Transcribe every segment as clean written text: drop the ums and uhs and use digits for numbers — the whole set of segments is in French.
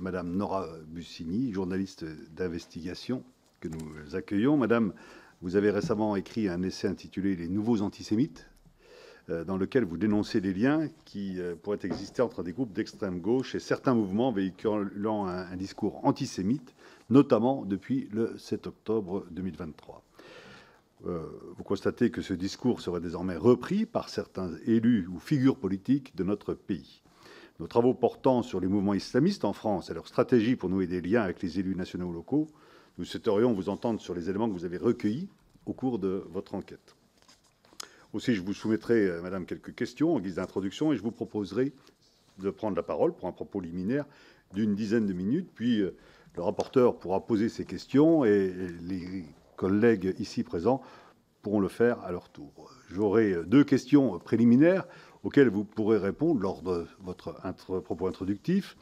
Madame Nora Bussini, journaliste d'investigation que nous accueillons. Madame, vous avez récemment écrit un essai intitulé « Les nouveaux antisémites », dans lequel vous dénoncez les liens qui pourraient exister entre des groupes d'extrême gauche et certains mouvements véhiculant un discours antisémite, notamment depuis le 7 octobre 2023. Vous constatez que ce discours serait désormais repris par certains élus ou figures politiques de notre pays. Nos travaux portant sur les mouvements islamistes en France et leur stratégie pour nouer des liens avec les élus nationaux ou locaux, nous souhaiterions vous entendre sur les éléments que vous avez recueillis au cours de votre enquête. Aussi, je vous soumettrai, Madame, quelques questions en guise d'introduction et je vous proposerai de prendre la parole pour un propos liminaire d'une dizaine de minutes. Puis, le rapporteur pourra poser ses questions et les collègues ici présents pourront le faire à leur tour. J'aurai deux questions préliminaires auxquelles vous pourrez répondre lors de votre propos introductif.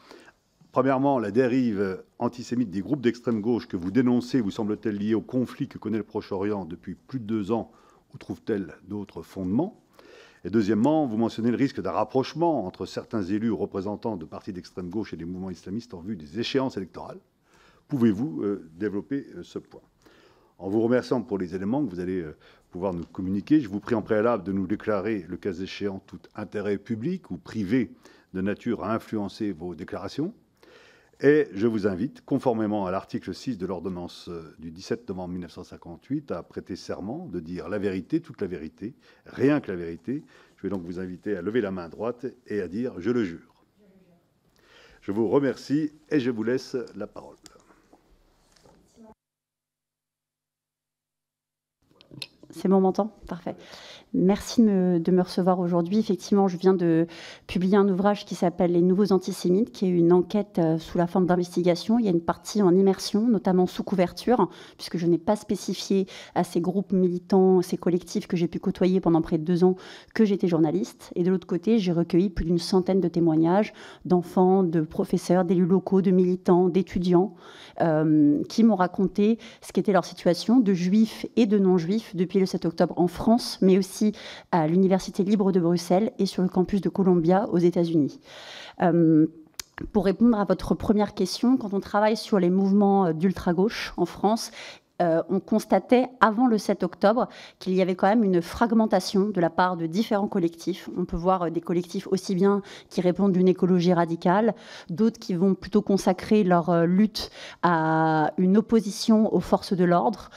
Premièrement, la dérive antisémite des groupes d'extrême gauche que vous dénoncez vous semble-t-elle liée au conflit que connaît le Proche-Orient depuis plus de 2 ans? Où trouve-t-elle d'autres fondements? Et deuxièmement, vous mentionnez le risque d'un rapprochement entre certains élus représentants de partis d'extrême gauche et des mouvements islamistes en vue des échéances électorales. Pouvez-vous développer ce point? En vous remerciant pour les éléments que vous allez pouvoir nous communiquer, je vous prie en préalable de nous déclarer, le cas échéant, tout intérêt public ou privé de nature à influencer vos déclarations. Et je vous invite, conformément à l'article 6 de l'ordonnance du 17 novembre 1958, à prêter serment de dire la vérité, toute la vérité, rien que la vérité. Je vais donc vous inviter à lever la main droite et à dire « Je le jure ». Je vous remercie et je vous laisse la parole. C'est bon, on m'entend? Parfait. Merci de me recevoir aujourd'hui. Effectivement, je viens de publier un ouvrage qui s'appelle « Les nouveaux antisémites », qui est une enquête sous la forme d'investigation. Il y a une partie en immersion, notamment sous couverture, puisque je n'ai pas spécifié à ces groupes militants, ces collectifs que j'ai pu côtoyer pendant près de 2 ans, que j'étais journaliste. Et de l'autre côté, j'ai recueilli plus d'une centaine de témoignages d'enfants, de professeurs, d'élus locaux, de militants, d'étudiants, qui m'ont raconté ce qu'était leur situation, de juifs et de non-juifs, depuis le 7 octobre en France, mais aussi à l'Université libre de Bruxelles et sur le campus de Columbia aux États-Unis. Pour répondre à votre première question, quand on travaille sur les mouvements d'ultra-gauche en France, on constatait avant le 7 octobre qu'il y avait quand même une fragmentation de la part de différents collectifs. On peut voir des collectifs aussi bien qui répondent d'une écologie radicale, d'autres qui vont plutôt consacrer leur lutte à une opposition aux forces de l'ordre,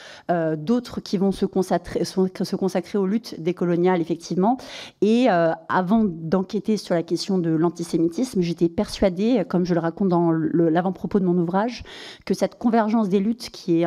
d'autres qui vont se consacrer aux luttes décoloniales, effectivement. Et avant d'enquêter sur la question de l'antisémitisme, j'étais persuadée, comme je le raconte dans l'avant-propos de mon ouvrage, que cette convergence des luttes qui est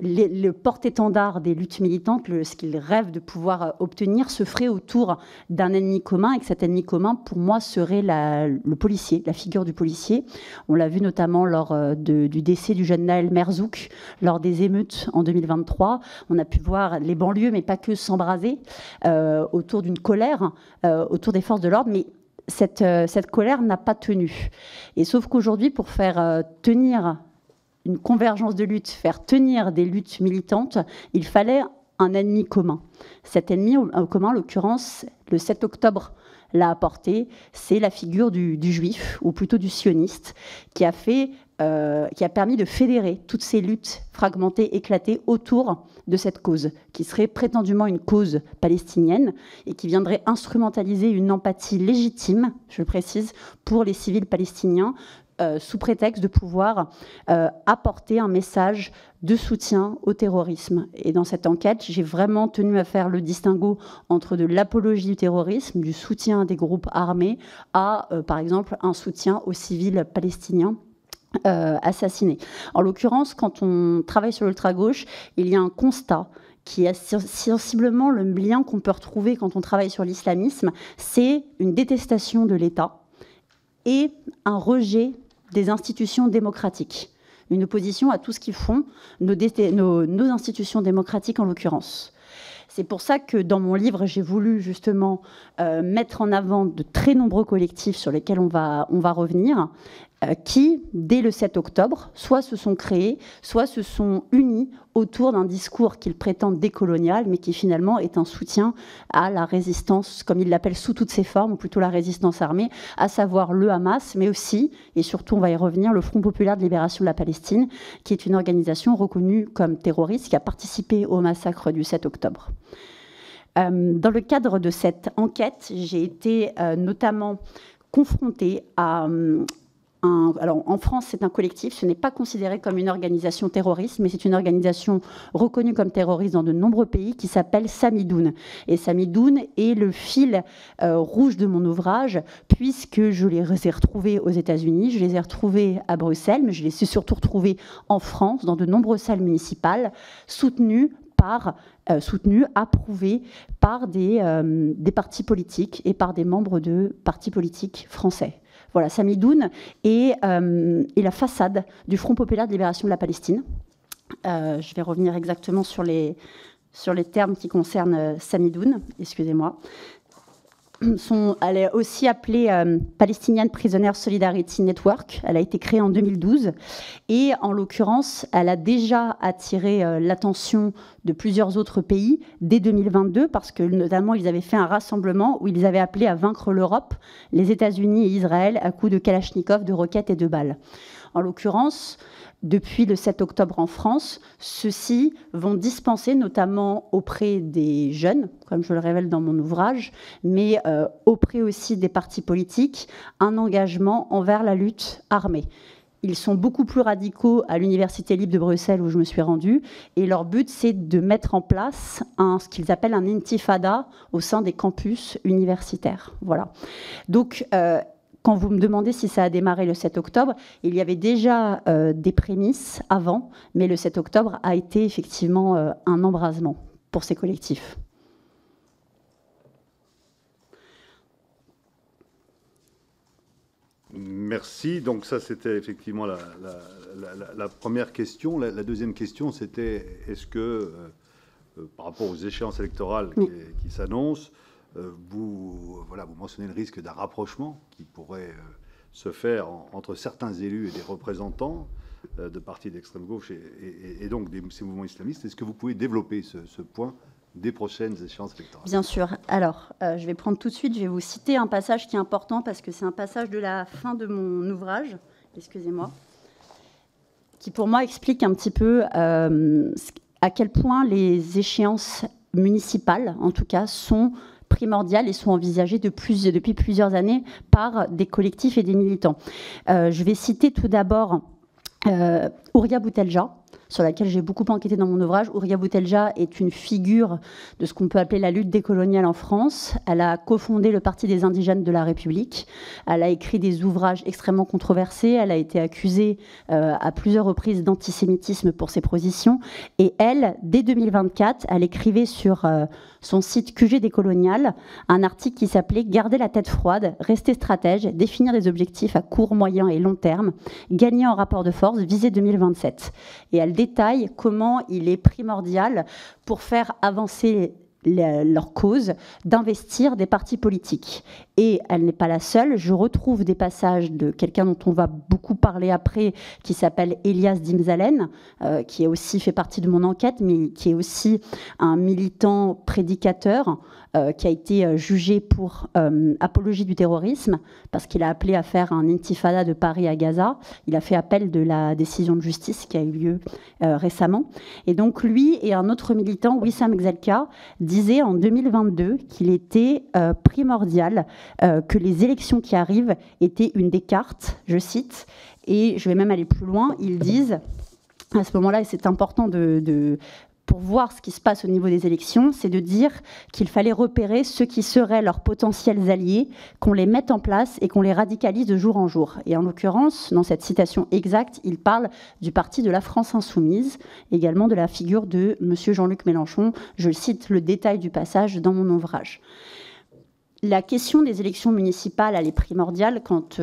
le porte-étendard des luttes militantes, ce qu'ils rêvent de pouvoir obtenir, se ferait autour d'un ennemi commun, et que cet ennemi commun, pour moi, serait le policier, la figure du policier. On l'a vu notamment lors du décès du jeune Naël Merzouk, lors des émeutes en 2023. On a pu voir les banlieues, mais pas que, s'embraser autour d'une colère, autour des forces de l'ordre, mais cette colère n'a pas tenu. Et sauf qu'aujourd'hui, pour faire tenir une convergence de lutte, faire tenir des luttes militantes, il fallait un ennemi commun. Cet ennemi commun, en l'occurrence, le 7 octobre l'a apporté, c'est la figure du juif, ou plutôt du sioniste, qui a permis de fédérer toutes ces luttes fragmentées, éclatées autour de cette cause, qui serait prétendument une cause palestinienne et qui viendrait instrumentaliser une empathie légitime, je le précise, pour les civils palestiniens, sous prétexte de pouvoir apporter un message de soutien au terrorisme. Et dans cette enquête, j'ai vraiment tenu à faire le distinguo entre de l'apologie du terrorisme, du soutien à des groupes armés, à, par exemple, un soutien aux civils palestiniens assassinés. En l'occurrence, quand on travaille sur l'ultra-gauche, il y a un constat qui est sensiblement le lien qu'on peut retrouver quand on travaille sur l'islamisme, c'est une détestation de l'État et un rejet des institutions démocratiques, une opposition à tout ce qui font nos institutions démocratiques en l'occurrence. C'est pour ça que dans mon livre, j'ai voulu justement mettre en avant de très nombreux collectifs sur lesquels on va revenir, qui, dès le 7 octobre, soit se sont créés, soit se sont unis autour d'un discours qu'ils prétendent décolonial, mais qui finalement est un soutien à la résistance, comme ils l'appellent, sous toutes ses formes, ou plutôt la résistance armée, à savoir le Hamas, mais aussi, et surtout on va y revenir, le Front populaire de libération de la Palestine, qui est une organisation reconnue comme terroriste, qui a participé au massacre du 7 octobre. Dans le cadre de cette enquête, j'ai été notamment confrontée à... alors, en France, c'est un collectif, ce n'est pas considéré comme une organisation terroriste, mais c'est une organisation reconnue comme terroriste dans de nombreux pays qui s'appelle Samidoun. Et Samidoun est le fil rouge de mon ouvrage, puisque je les ai retrouvés aux États-Unis, je les ai retrouvés à Bruxelles, mais je les ai surtout retrouvés en France, dans de nombreuses salles municipales, soutenues, approuvées par des partis politiques et par des membres de partis politiques français. Voilà, Samidoun est la façade du Front populaire de libération de la Palestine. Je vais revenir exactement sur les termes qui concernent Samidoun, excusez-moi. Elle est aussi appelée Palestinian Prisoner Solidarity Network. Elle a été créée en 2012 et en l'occurrence, elle a déjà attiré l'attention de plusieurs autres pays dès 2022 parce que notamment ils avaient fait un rassemblement où ils avaient appelé à vaincre l'Europe, les États-Unis et Israël à coups de Kalachnikov, de roquettes et de balles. En l'occurrence, depuis le 7 octobre en France, ceux-ci vont dispenser, notamment auprès des jeunes, comme je le révèle dans mon ouvrage, mais auprès aussi des partis politiques, un engagement envers la lutte armée. Ils sont beaucoup plus radicaux à l'Université libre de Bruxelles où je me suis rendue, et leur but, c'est de mettre en place ce qu'ils appellent un intifada au sein des campus universitaires. Voilà. Donc, quand vous me demandez si ça a démarré le 7 octobre, il y avait déjà des prémices avant, mais le 7 octobre a été effectivement un embrasement pour ces collectifs. Merci. Donc ça, c'était effectivement la première question. La deuxième question, c'était est-ce que, par rapport aux échéances électorales qui s'annoncent, vous mentionnez le risque d'un rapprochement qui pourrait se faire entre certains élus et des représentants de partis d'extrême gauche et donc ces mouvements islamistes. Est-ce que vous pouvez développer ce point des prochaines échéances électorales? Bien sûr. Alors, je vais prendre tout de suite, je vais vous citer un passage qui est important parce que c'est un passage de la fin de mon ouvrage, excusez-moi, qui pour moi explique un petit peu à quel point les échéances municipales, en tout cas, sont primordiales et sont envisagées depuis plusieurs années par des collectifs et des militants. Je vais citer tout d'abord Houria Boutelja, sur laquelle j'ai beaucoup enquêté dans mon ouvrage. Houria Boutelja est une figure de ce qu'on peut appeler la lutte décoloniale en France. Elle a cofondé le Parti des indigènes de la République. Elle a écrit des ouvrages extrêmement controversés. Elle a été accusée à plusieurs reprises d'antisémitisme pour ses positions. Et elle, dès 2024, elle écrivait sur son site QG décolonial un article qui s'appelait « Garder la tête froide, rester stratège, définir des objectifs à court, moyen et long terme, gagner en rapport de force, viser 2027 ». Et elle détaille comment il est primordial pour faire avancer leur cause d'investir des partis politiques. Et elle n'est pas la seule. Je retrouve des passages de quelqu'un dont on va beaucoup parler après, qui s'appelle Elias Dimzalen, qui a aussi fait partie de mon enquête, mais qui est aussi un militant prédicateur, qui a été jugé pour apologie du terrorisme, parce qu'il a appelé à faire un intifada de Paris à Gaza. Il a fait appel de la décision de justice qui a eu lieu récemment. Et donc lui et un autre militant, Wissam Gzelka, disait en 2022 qu'il était primordial que les élections qui arrivent étaient une des cartes, je cite, et je vais même aller plus loin, ils disent, à ce moment-là, et c'est important pour voir ce qui se passe au niveau des élections, c'est de dire qu'il fallait repérer ceux qui seraient leurs potentiels alliés, qu'on les mette en place et qu'on les radicalise de jour en jour. Et en l'occurrence, dans cette citation exacte, il parle du parti de la France insoumise, également de la figure de M. Jean-Luc Mélenchon. Je cite le détail du passage dans mon ouvrage. La question des élections municipales, elle est primordiale quand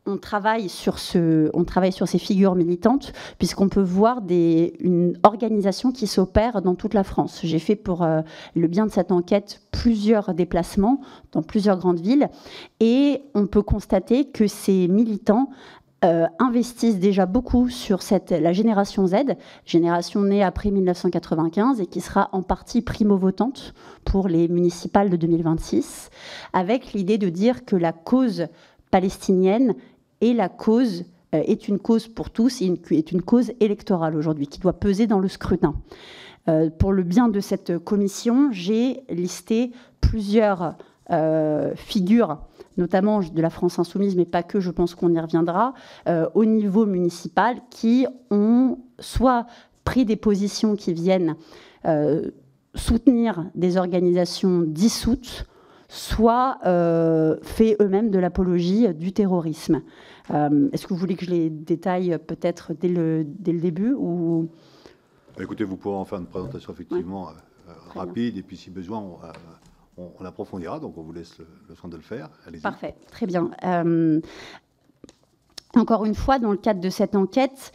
on travaille sur ces figures militantes, puisqu'on peut voir une organisation qui s'opère dans toute la France. J'ai fait pour le bien de cette enquête plusieurs déplacements dans plusieurs grandes villes, et on peut constater que ces militants investissent déjà beaucoup sur la génération Z, génération née après 1995 et qui sera en partie primo-votante pour les municipales de 2026, avec l'idée de dire que la cause palestinienne est une cause pour tous et est une cause électorale aujourd'hui, qui doit peser dans le scrutin. Pour le bien de cette commission, j'ai listé plusieurs figures, notamment de la France insoumise, mais pas que, je pense qu'on y reviendra, au niveau municipal, qui ont soit pris des positions qui viennent soutenir des organisations dissoutes, soit fait eux-mêmes de l'apologie du terrorisme. Est-ce que vous voulez que je les détaille peut-être dès le début ou... Écoutez, vous pourrez en faire une présentation effectivement rapide, et puis si besoin, on approfondira, donc on vous laisse le soin de le faire. Allez-y. Parfait, très bien. Encore une fois, dans le cadre de cette enquête,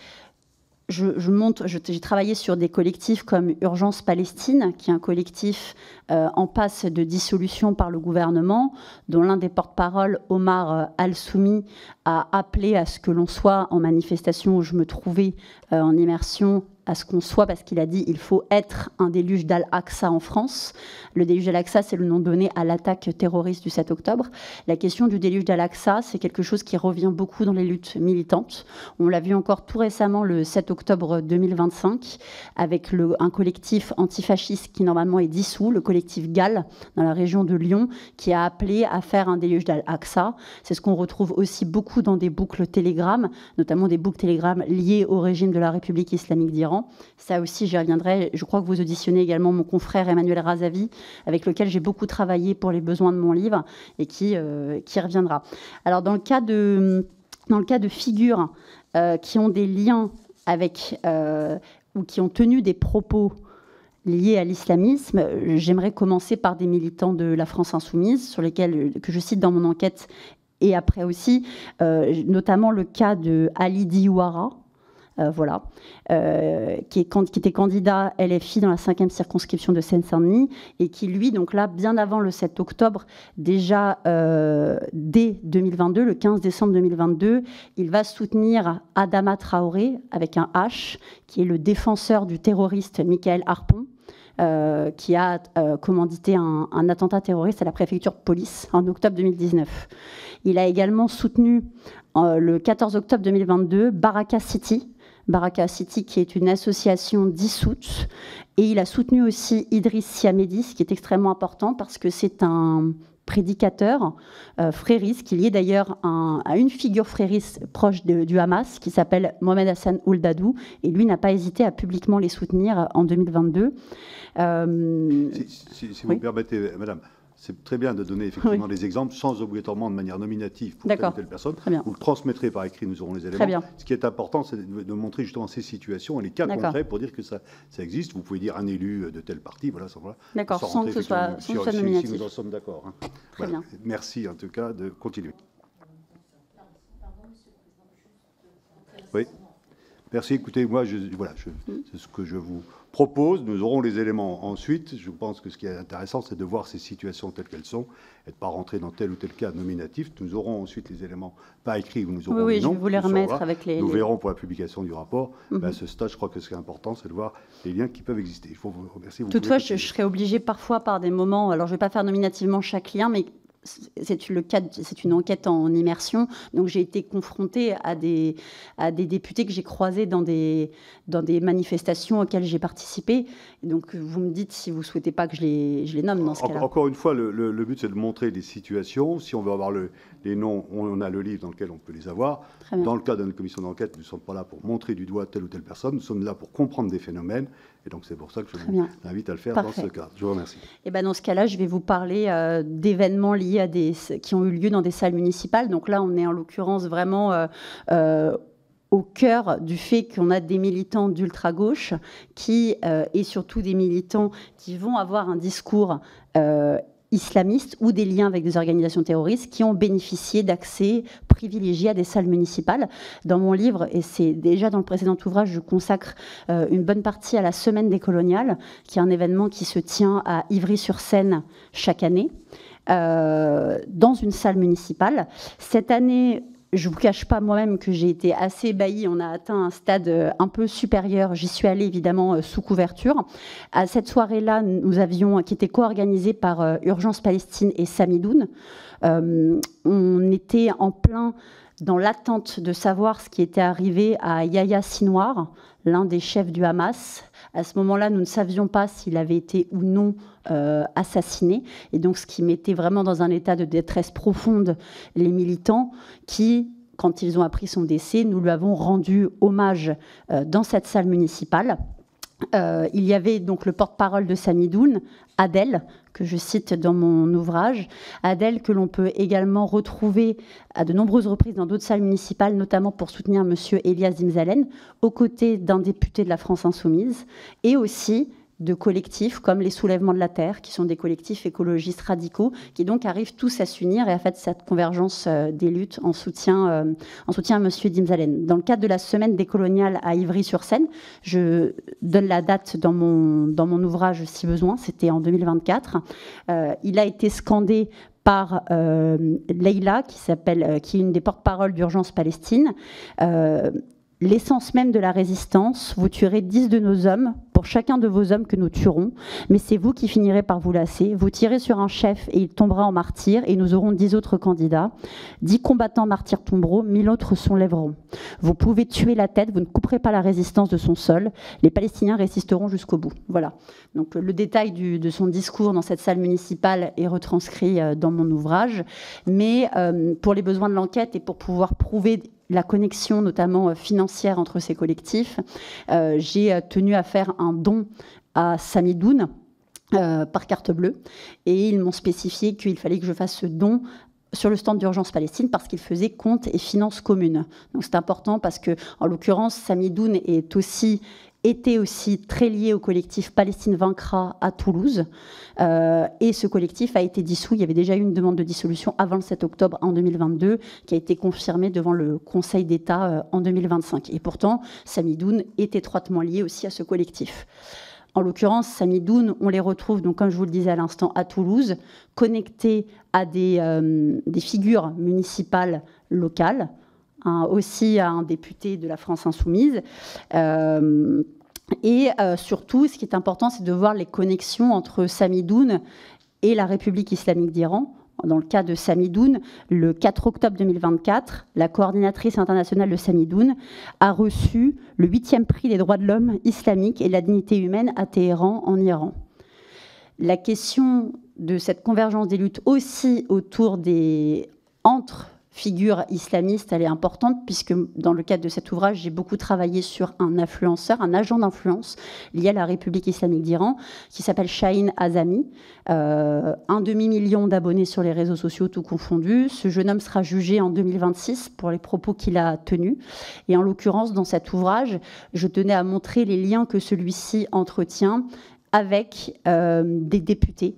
j'ai travaillé sur des collectifs comme Urgence Palestine, qui est un collectif en passe de dissolution par le gouvernement, dont l'un des porte-parole, Omar Al-Soumi, a appelé à ce que l'on soit en manifestation où je me trouvais en immersion, à ce qu'on soit, parce qu'il a dit il faut être un déluge d'Al-Aqsa en France. Le déluge d'Al-Aqsa, c'est le nom donné à l'attaque terroriste du 7 octobre. La question du déluge d'Al-Aqsa, c'est quelque chose qui revient beaucoup dans les luttes militantes. On l'a vu encore tout récemment, le 7 octobre 2025, avec un collectif antifasciste qui normalement est dissous, le collectif GAL, dans la région de Lyon, qui a appelé à faire un déluge d'Al-Aqsa. C'est ce qu'on retrouve aussi beaucoup dans des boucles Telegram, notamment des boucles Telegram liées au régime de la République islamique d'Iran. Ça aussi, j'y reviendrai. Je crois que vous auditionnez également mon confrère Emmanuel Razavi, avec lequel j'ai beaucoup travaillé pour les besoins de mon livre et qui reviendra. Alors, dans le cas de figures qui ont des liens avec ou qui ont tenu des propos liés à l'islamisme, j'aimerais commencer par des militants de la France insoumise, que je cite dans mon enquête, et après aussi, notamment le cas de Ali Diouara, qui était candidat LFI dans la 5e circonscription de Seine-Saint-Denis et qui, lui, donc là, bien avant le 7 octobre, déjà dès 2022, le 15 décembre 2022, il va soutenir Adama Traoré, avec un H, qui est le défenseur du terroriste Michael Harpon, qui a commandité un attentat terroriste à la préfecture de police en octobre 2019. Il a également soutenu, le 14 octobre 2022, Baraka City, qui est une association dissoute. Et il a soutenu aussi Idriss Siamedi, ce qui est extrêmement important parce que c'est un prédicateur frériste, qui est lié d'ailleurs à une figure frériste proche du Hamas, qui s'appelle Mohamed Hassan Ouldadou. Et lui n'a pas hésité à publiquement les soutenir en 2022. Si vous me permettez, madame, c'est très bien de donner effectivement des exemples sans obligatoirement de manière nominative pour telle ou telle personne. Vous le transmettrez par écrit, nous aurons les éléments. Ce qui est important, c'est de montrer justement ces situations et les cas concrets pour dire que ça existe. Vous pouvez dire un élu de tel parti, voilà. D'accord, sans que ce soit nominatif. Si nous en sommes d'accord. Hein. Très bien. Merci en tout cas de continuer. Oui. Merci. Écoutez, moi, c'est ce que je vous propose. Nous aurons les éléments ensuite. Je pense que ce qui est intéressant, c'est de voir ces situations telles qu'elles sont et de ne pas rentrer dans tel ou tel cas nominatif. Nous aurons ensuite les éléments pas écrits où nous aurons les noms. Je vais vous les remettre avec les... Nous verrons pour la publication du rapport. Mais à ce stade, je crois que ce qui est important, c'est de voir les liens qui peuvent exister. Il faut vous remercier. Toutefois, je serai obligée parfois par des moments... Alors, je ne vais pas faire nominativement chaque lien, mais... C'est une enquête en immersion, donc j'ai été confrontée à des députés que j'ai croisés dans des manifestations auxquelles j'ai participé. Et donc vous me dites si vous ne souhaitez pas que je les nomme dans ce cas-là. Encore une fois, le but c'est de montrer des situations. Si on veut avoir les noms, on a le livre dans lequel on peut les avoir. Dans le cas d'une commission d'enquête, nous ne sommes pas là pour montrer du doigt telle ou telle personne, nous sommes là pour comprendre des phénomènes. Et donc c'est pour ça que je vous invite à le faire dans ce cadre. Je vous remercie. Et dans ce cas-là, je vais vous parler d'événements liés qui ont eu lieu dans des salles municipales. Donc là, on est en l'occurrence vraiment au cœur du fait qu'on a des militants d'ultra-gauche et surtout des militants qui vont avoir un discours islamistes ou des liens avec des organisations terroristes qui ont bénéficié d'accès privilégié à des salles municipales. Dans mon livre, et c'est déjà dans le précédent ouvrage, je consacre une bonne partie à la Semaine des Coloniales, qui est un événement qui se tient à Ivry-sur-Seine chaque année, dans une salle municipale. Cette année, je ne vous cache pas moi-même que j'ai été assez ébahie. On a atteint un stade un peu supérieur. J'y suis allée évidemment sous couverture. À cette soirée-là, qui était co-organisée par Urgence Palestine et Samidoun, on était en plein dans l'attente de savoir ce qui était arrivé à Yahya Sinwar, l'un des chefs du Hamas. À ce moment-là, nous ne savions pas s'il avait été ou non assassiné. Et donc, ce qui mettait vraiment dans un état de détresse profonde les militants qui, quand ils ont appris son décès, nous lui avons rendu hommage dans cette salle municipale. Il y avait donc le porte-parole de Samidoun, Adel, que je cite dans mon ouvrage. Adel, que l'on peut également retrouver à de nombreuses reprises dans d'autres salles municipales, notamment pour soutenir M. Elias Dimzalen, aux côtés d'un député de la France Insoumise, et aussi de collectifs comme les Soulèvements de la Terre, qui sont des collectifs écologistes radicaux, qui donc arrivent tous à s'unir et à faire cette convergence des luttes en soutien à M. Dimzalen. Dans le cadre de la Semaine des Coloniales à Ivry-sur-Seine, je donne la date dans mon ouvrage si besoin, c'était en 2024, il a été scandé par Leïla, qui est une des porte-paroles d'Urgence Palestine. L'essence même de la résistance, vous tuerez 10 de nos hommes pour chacun de vos hommes que nous tuerons, mais c'est vous qui finirez par vous lasser. Vous tirez sur un chef et il tombera en martyr, et nous aurons 10 autres candidats. 10 combattants martyrs tomberont, 1000 autres s'enlèveront. Vous pouvez tuer la tête, vous ne couperez pas la résistance de son sol. Les Palestiniens résisteront jusqu'au bout. Voilà. Donc le détail de son discours dans cette salle municipale est retranscrit dans mon ouvrage, mais pour les besoins de l'enquête et pour pouvoir prouver la connexion notamment financière entre ces collectifs, j'ai tenu à faire un don à Samidoun par carte bleue, et ils m'ont spécifié qu'il fallait que je fasse ce don sur le stand d'Urgence Palestine parce qu'il faisait compte et finances communes. Donc c'est important parce que, en l'occurrence, Samidoun était aussi très lié au collectif Palestine Vaincra à Toulouse. Et ce collectif a été dissous. Il y avait déjà eu une demande de dissolution avant le 7 octobre en 2022 qui a été confirmée devant le Conseil d'État en 2025. Et pourtant, Samidoun est étroitement lié aussi à ce collectif. En l'occurrence, Samidoun, on les retrouve, donc, comme je vous le disais à l'instant, à Toulouse, connectés à des figures municipales locales, aussi à un député de la France Insoumise. Et surtout, ce qui est important, c'est de voir les connexions entre Samidoun et la République islamique d'Iran. Dans le cas de Samidoun, le 4 octobre 2024, la coordinatrice internationale de Samidoun a reçu le 8e prix des droits de l'homme islamique et de la dignité humaine à Téhéran, en Iran. La question de cette convergence des luttes aussi entre figure islamiste, elle est importante, puisque dans le cadre de cet ouvrage, j'ai beaucoup travaillé sur un influenceur, un agent d'influence lié à la République islamique d'Iran, qui s'appelle Shahin Azami, 1,5 million d'abonnés sur les réseaux sociaux, tout confondu. Ce jeune homme sera jugé en 2026 pour les propos qu'il a tenus. Et en l'occurrence, dans cet ouvrage, je tenais à montrer les liens que celui-ci entretient avec des députés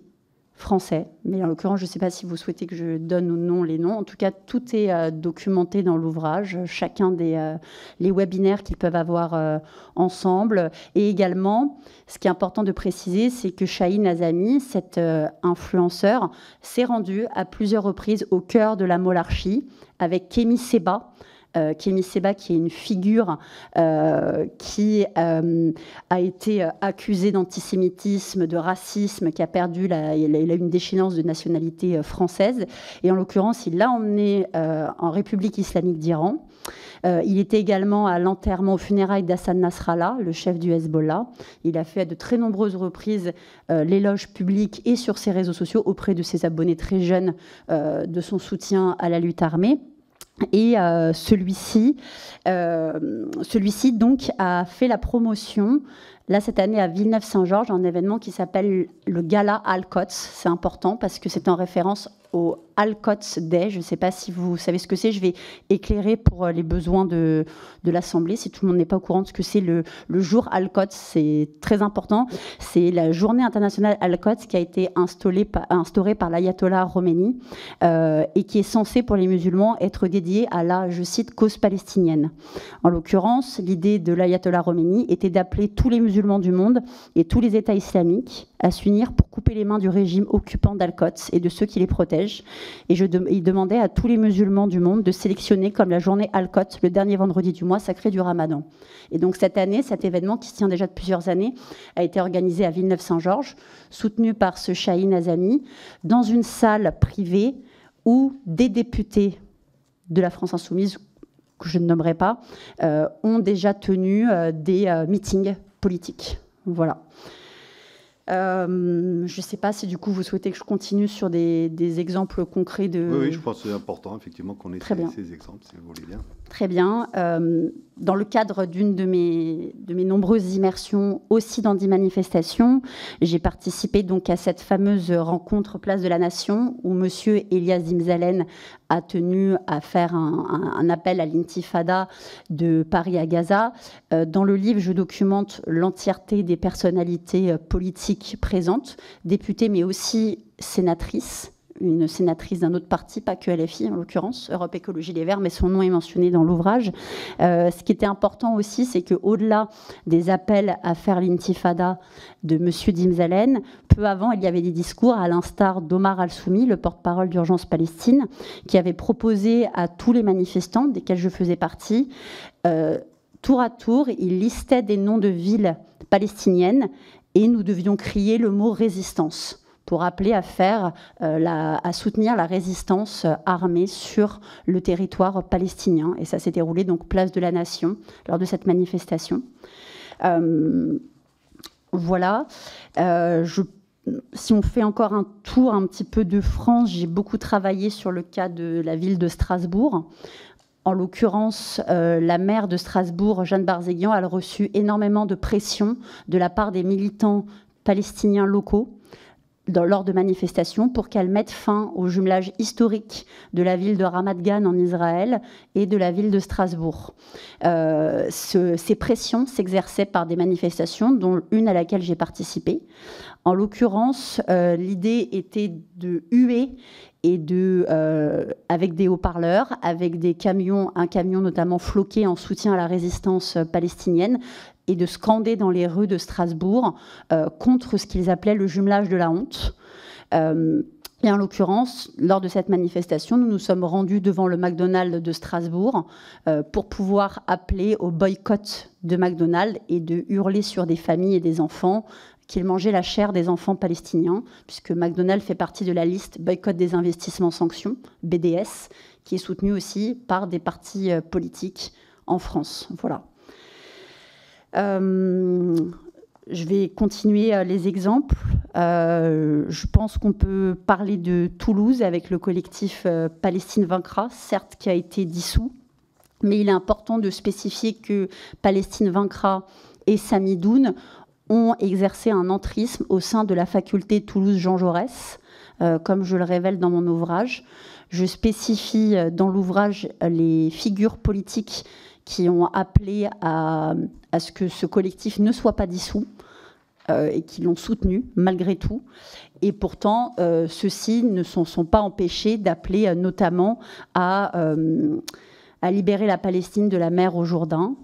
français, mais en l'occurrence, je ne sais pas si vous souhaitez que je donne ou non les noms. En tout cas, tout est documenté dans l'ouvrage, chacun les webinaires qu'ils peuvent avoir ensemble. Et également, ce qui est important de préciser, c'est que Shahin Azami, cet influenceur, s'est rendu à plusieurs reprises au cœur de la monarchie avec Kémy Séba, qui est une figure qui a été accusée d'antisémitisme, de racisme, qui a perdu, il a une déchéance de nationalité française. Et en l'occurrence, il l'a emmené en République islamique d'Iran. Il était également à l'enterrement aux funérailles d'Hassan Nasrallah, le chef du Hezbollah. Il a fait à de très nombreuses reprises l'éloge public et sur ses réseaux sociaux auprès de ses abonnés très jeunes de son soutien à la lutte armée. Et celui-ci donc a fait la promotion, là cette année à Villeneuve-Saint-Georges, un événement qui s'appelle le Gala Al-Quds. C'est important parce que c'est en référence au Al-Quds Day. Je ne sais pas si vous savez ce que c'est. Je vais éclairer pour les besoins de l'Assemblée, si tout le monde n'est pas au courant de ce que c'est le jour Al-Quds. C'est très important. C'est la journée internationale Al-Quds qui a été instaurée par l'ayatollah Khomeini et qui est censée, pour les musulmans, être dédiée à la, je cite, cause palestinienne. En l'occurrence, l'idée de l'ayatollah Khomeini était d'appeler tous les musulmans du monde et tous les États islamiques à s'unir pour couper les mains du régime occupant d'Al-Quds et de ceux qui les protègent. Et il demandait à tous les musulmans du monde de sélectionner comme la journée Al-Quds, le dernier vendredi du mois sacré du Ramadan. Et donc cette année, cet événement qui se tient déjà de plusieurs années, a été organisé à Villeneuve-Saint-Georges, soutenu par ce Chahine Azami, dans une salle privée où des députés de la France Insoumise, que je ne nommerai pas, ont déjà tenu des meetings politiques. Voilà. Je ne sais pas si du coup vous souhaitez que je continue sur des exemples concrets de... Oui, je pense que c'est important effectivement qu'on ait ces exemples, si vous voulez bien. Très bien. Dans le cadre d'une de mes nombreuses immersions aussi dans des manifestations, j'ai participé donc à cette fameuse rencontre Place de la Nation où monsieur Elias Dimzalen a tenu à faire un appel à l'intifada de Paris à Gaza. Dans le livre, je documente l'entièreté des personnalités politiques présentes, députées mais aussi sénatrices. Une sénatrice d'un autre parti, pas que LFI en l'occurrence, Europe Écologie Les Verts, mais son nom est mentionné dans l'ouvrage. Ce qui était important aussi, c'est qu'au-delà des appels à faire l'intifada de M. Dimzalen, peu avant, il y avait des discours, à l'instar d'Omar Al-Soumi, le porte-parole d'Urgence Palestine, qui avait proposé à tous les manifestants, desquels je faisais partie, tour à tour, il listait des noms de villes palestiniennes et nous devions crier le mot « résistance » pour appeler à soutenir la résistance armée sur le territoire palestinien. Et ça s'est déroulé donc place de la Nation lors de cette manifestation. Voilà. Si on fait encore un tour un petit peu de France, j'ai beaucoup travaillé sur le cas de la ville de Strasbourg. En l'occurrence, la maire de Strasbourg, Jeanne Barzéguian, a reçu énormément de pression de la part des militants palestiniens locaux lors de manifestations pour qu'elle mette fin au jumelage historique de la ville de Ramat Gan en Israël et de la ville de Strasbourg. Ces pressions s'exerçaient par des manifestations, dont une à laquelle j'ai participé. En l'occurrence, l'idée était de huer et avec des haut-parleurs, avec un camion notamment floqué en soutien à la résistance palestinienne, et de scander dans les rues de Strasbourg contre ce qu'ils appelaient le jumelage de la honte. Et en l'occurrence, lors de cette manifestation, nous nous sommes rendus devant le McDonald's de Strasbourg pour pouvoir appeler au boycott de McDonald's et de hurler sur des familles et des enfants qu'ils mangeaient la chair des enfants palestiniens, puisque McDonald's fait partie de la liste boycott des investissements sanctions, BDS, qui est soutenue aussi par des partis politiques en France. Voilà. Je vais continuer les exemples. Je pense qu'on peut parler de Toulouse avec le collectif Palestine Vaincra, certes qui a été dissous, mais il est important de spécifier que Palestine Vaincra et Samidoun ont exercé un entrisme au sein de la faculté Toulouse-Jean Jaurès, comme je le révèle dans mon ouvrage. Je spécifie dans l'ouvrage les figures politiques qui ont appelé à ce que ce collectif ne soit pas dissous et qui l'ont soutenu malgré tout. Et pourtant, ceux-ci ne sont pas empêchés d'appeler notamment à libérer la Palestine de la mer au Jourdain.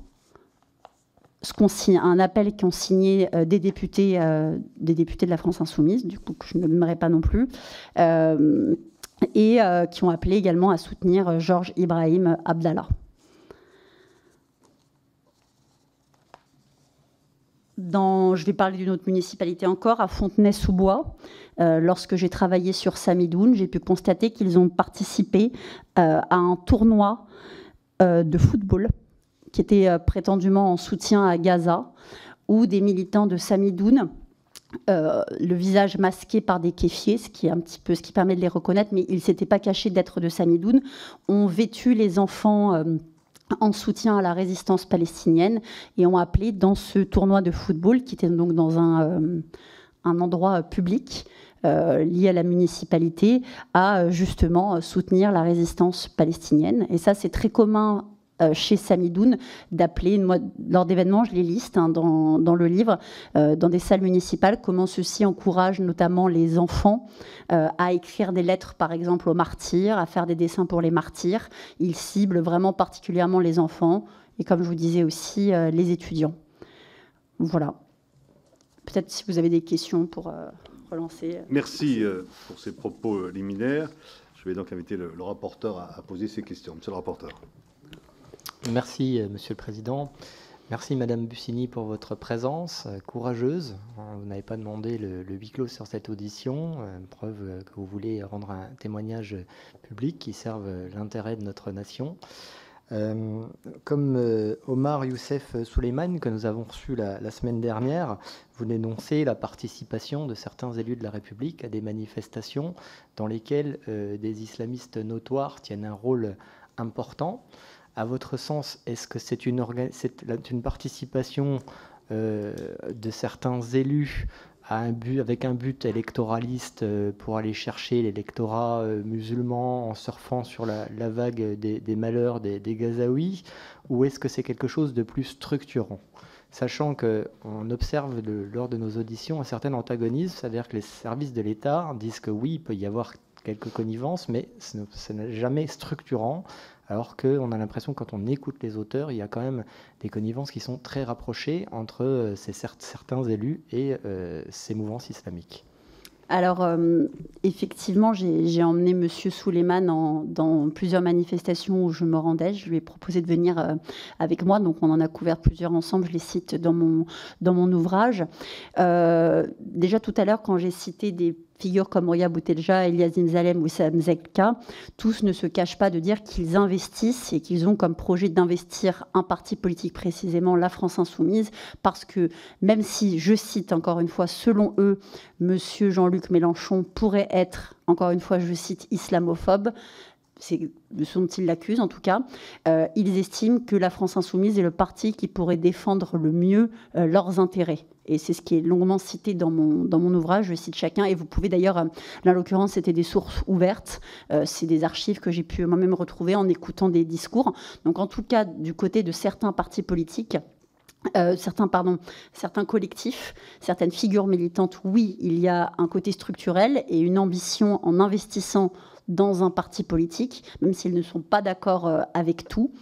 Un appel qu'ont signé des députés de la France Insoumise, du coup que je ne nommerai pas non plus, et qui ont appelé également à soutenir Georges Ibrahim Abdallah. Je vais parler d'une autre municipalité encore, à Fontenay-sous-Bois. Lorsque j'ai travaillé sur Samidoun, j'ai pu constater qu'ils ont participé à un tournoi de football qui était prétendument en soutien à Gaza, où des militants de Samidoun, le visage masqué par des kéfiers, ce qui permet de les reconnaître, mais ils ne s'étaient pas cachés d'être de Samidoun, ont vêtu les enfants en soutien à la résistance palestinienne et ont appelé dans ce tournoi de football, qui était donc dans un un endroit public lié à la municipalité à justement soutenir la résistance palestinienne. Et ça, c'est très commun chez Samidoun d'appeler, lors d'événements, je les liste dans le livre, dans des salles municipales, comment ceci encourage notamment les enfants à écrire des lettres, par exemple, aux martyrs, à faire des dessins pour les martyrs. Ils ciblent vraiment particulièrement les enfants et, comme je vous disais aussi, les étudiants. Voilà. Peut-être si vous avez des questions pour relancer. Merci pour ces propos liminaires. Je vais donc inviter le rapporteur à poser ses questions. Monsieur le rapporteur. Merci, Monsieur le Président. Merci, Madame Bussigny, pour votre présence courageuse. Vous n'avez pas demandé le huis clos sur cette audition, preuve que vous voulez rendre un témoignage public qui serve l'intérêt de notre nation. Comme Omar Youssef Souleymane, que nous avons reçu la semaine dernière, vous dénoncez la participation de certains élus de la République à des manifestations dans lesquelles des islamistes notoires tiennent un rôle important. À votre sens, est-ce que c'est une participation de certains élus avec un but électoraliste pour aller chercher l'électorat musulman en surfant sur la vague des malheurs des Gazaouis, ou est-ce que c'est quelque chose de plus structurant ? Sachant qu'on observe lors de nos auditions un certain antagonisme, c'est-à-dire que les services de l'État disent que oui, il peut y avoir quelques connivences, mais ce n'est jamais structurant. Alors qu'on a l'impression, quand on écoute les auteurs, il y a quand même des connivences qui sont très rapprochées entre certains élus et ces mouvances islamiques. Alors, effectivement, j'ai emmené M. Souleymane dans plusieurs manifestations où je me rendais. Je lui ai proposé de venir avec moi. Donc, on en a couvert plusieurs ensemble. Je les cite dans mon ouvrage. Déjà, tout à l'heure, quand j'ai cité des figures comme Roya Boutelja, Elias Zimzalem ou Wissam Zelka, tous ne se cachent pas de dire qu'ils investissent et qu'ils ont comme projet d'investir un parti politique, précisément la France Insoumise, parce que même si, je cite encore une fois, selon eux, M. Jean-Luc Mélenchon pourrait être, encore une fois, je cite, islamophobe, c'est ce dont ils l'accusent en tout cas, ils estiment que la France Insoumise est le parti qui pourrait défendre le mieux leurs intérêts. Et c'est ce qui est longuement cité dans mon ouvrage, je cite chacun. Et vous pouvez d'ailleurs, là en l'occurrence, c'était des sources ouvertes, c'est des archives que j'ai pu moi-même retrouver en écoutant des discours. Donc en tout cas, du côté de certains partis politiques, certains collectifs, certaines figures militantes, oui, il y a un côté structurel et une ambition en investissant dans un parti politique, même s'ils ne sont pas d'accord avec tout.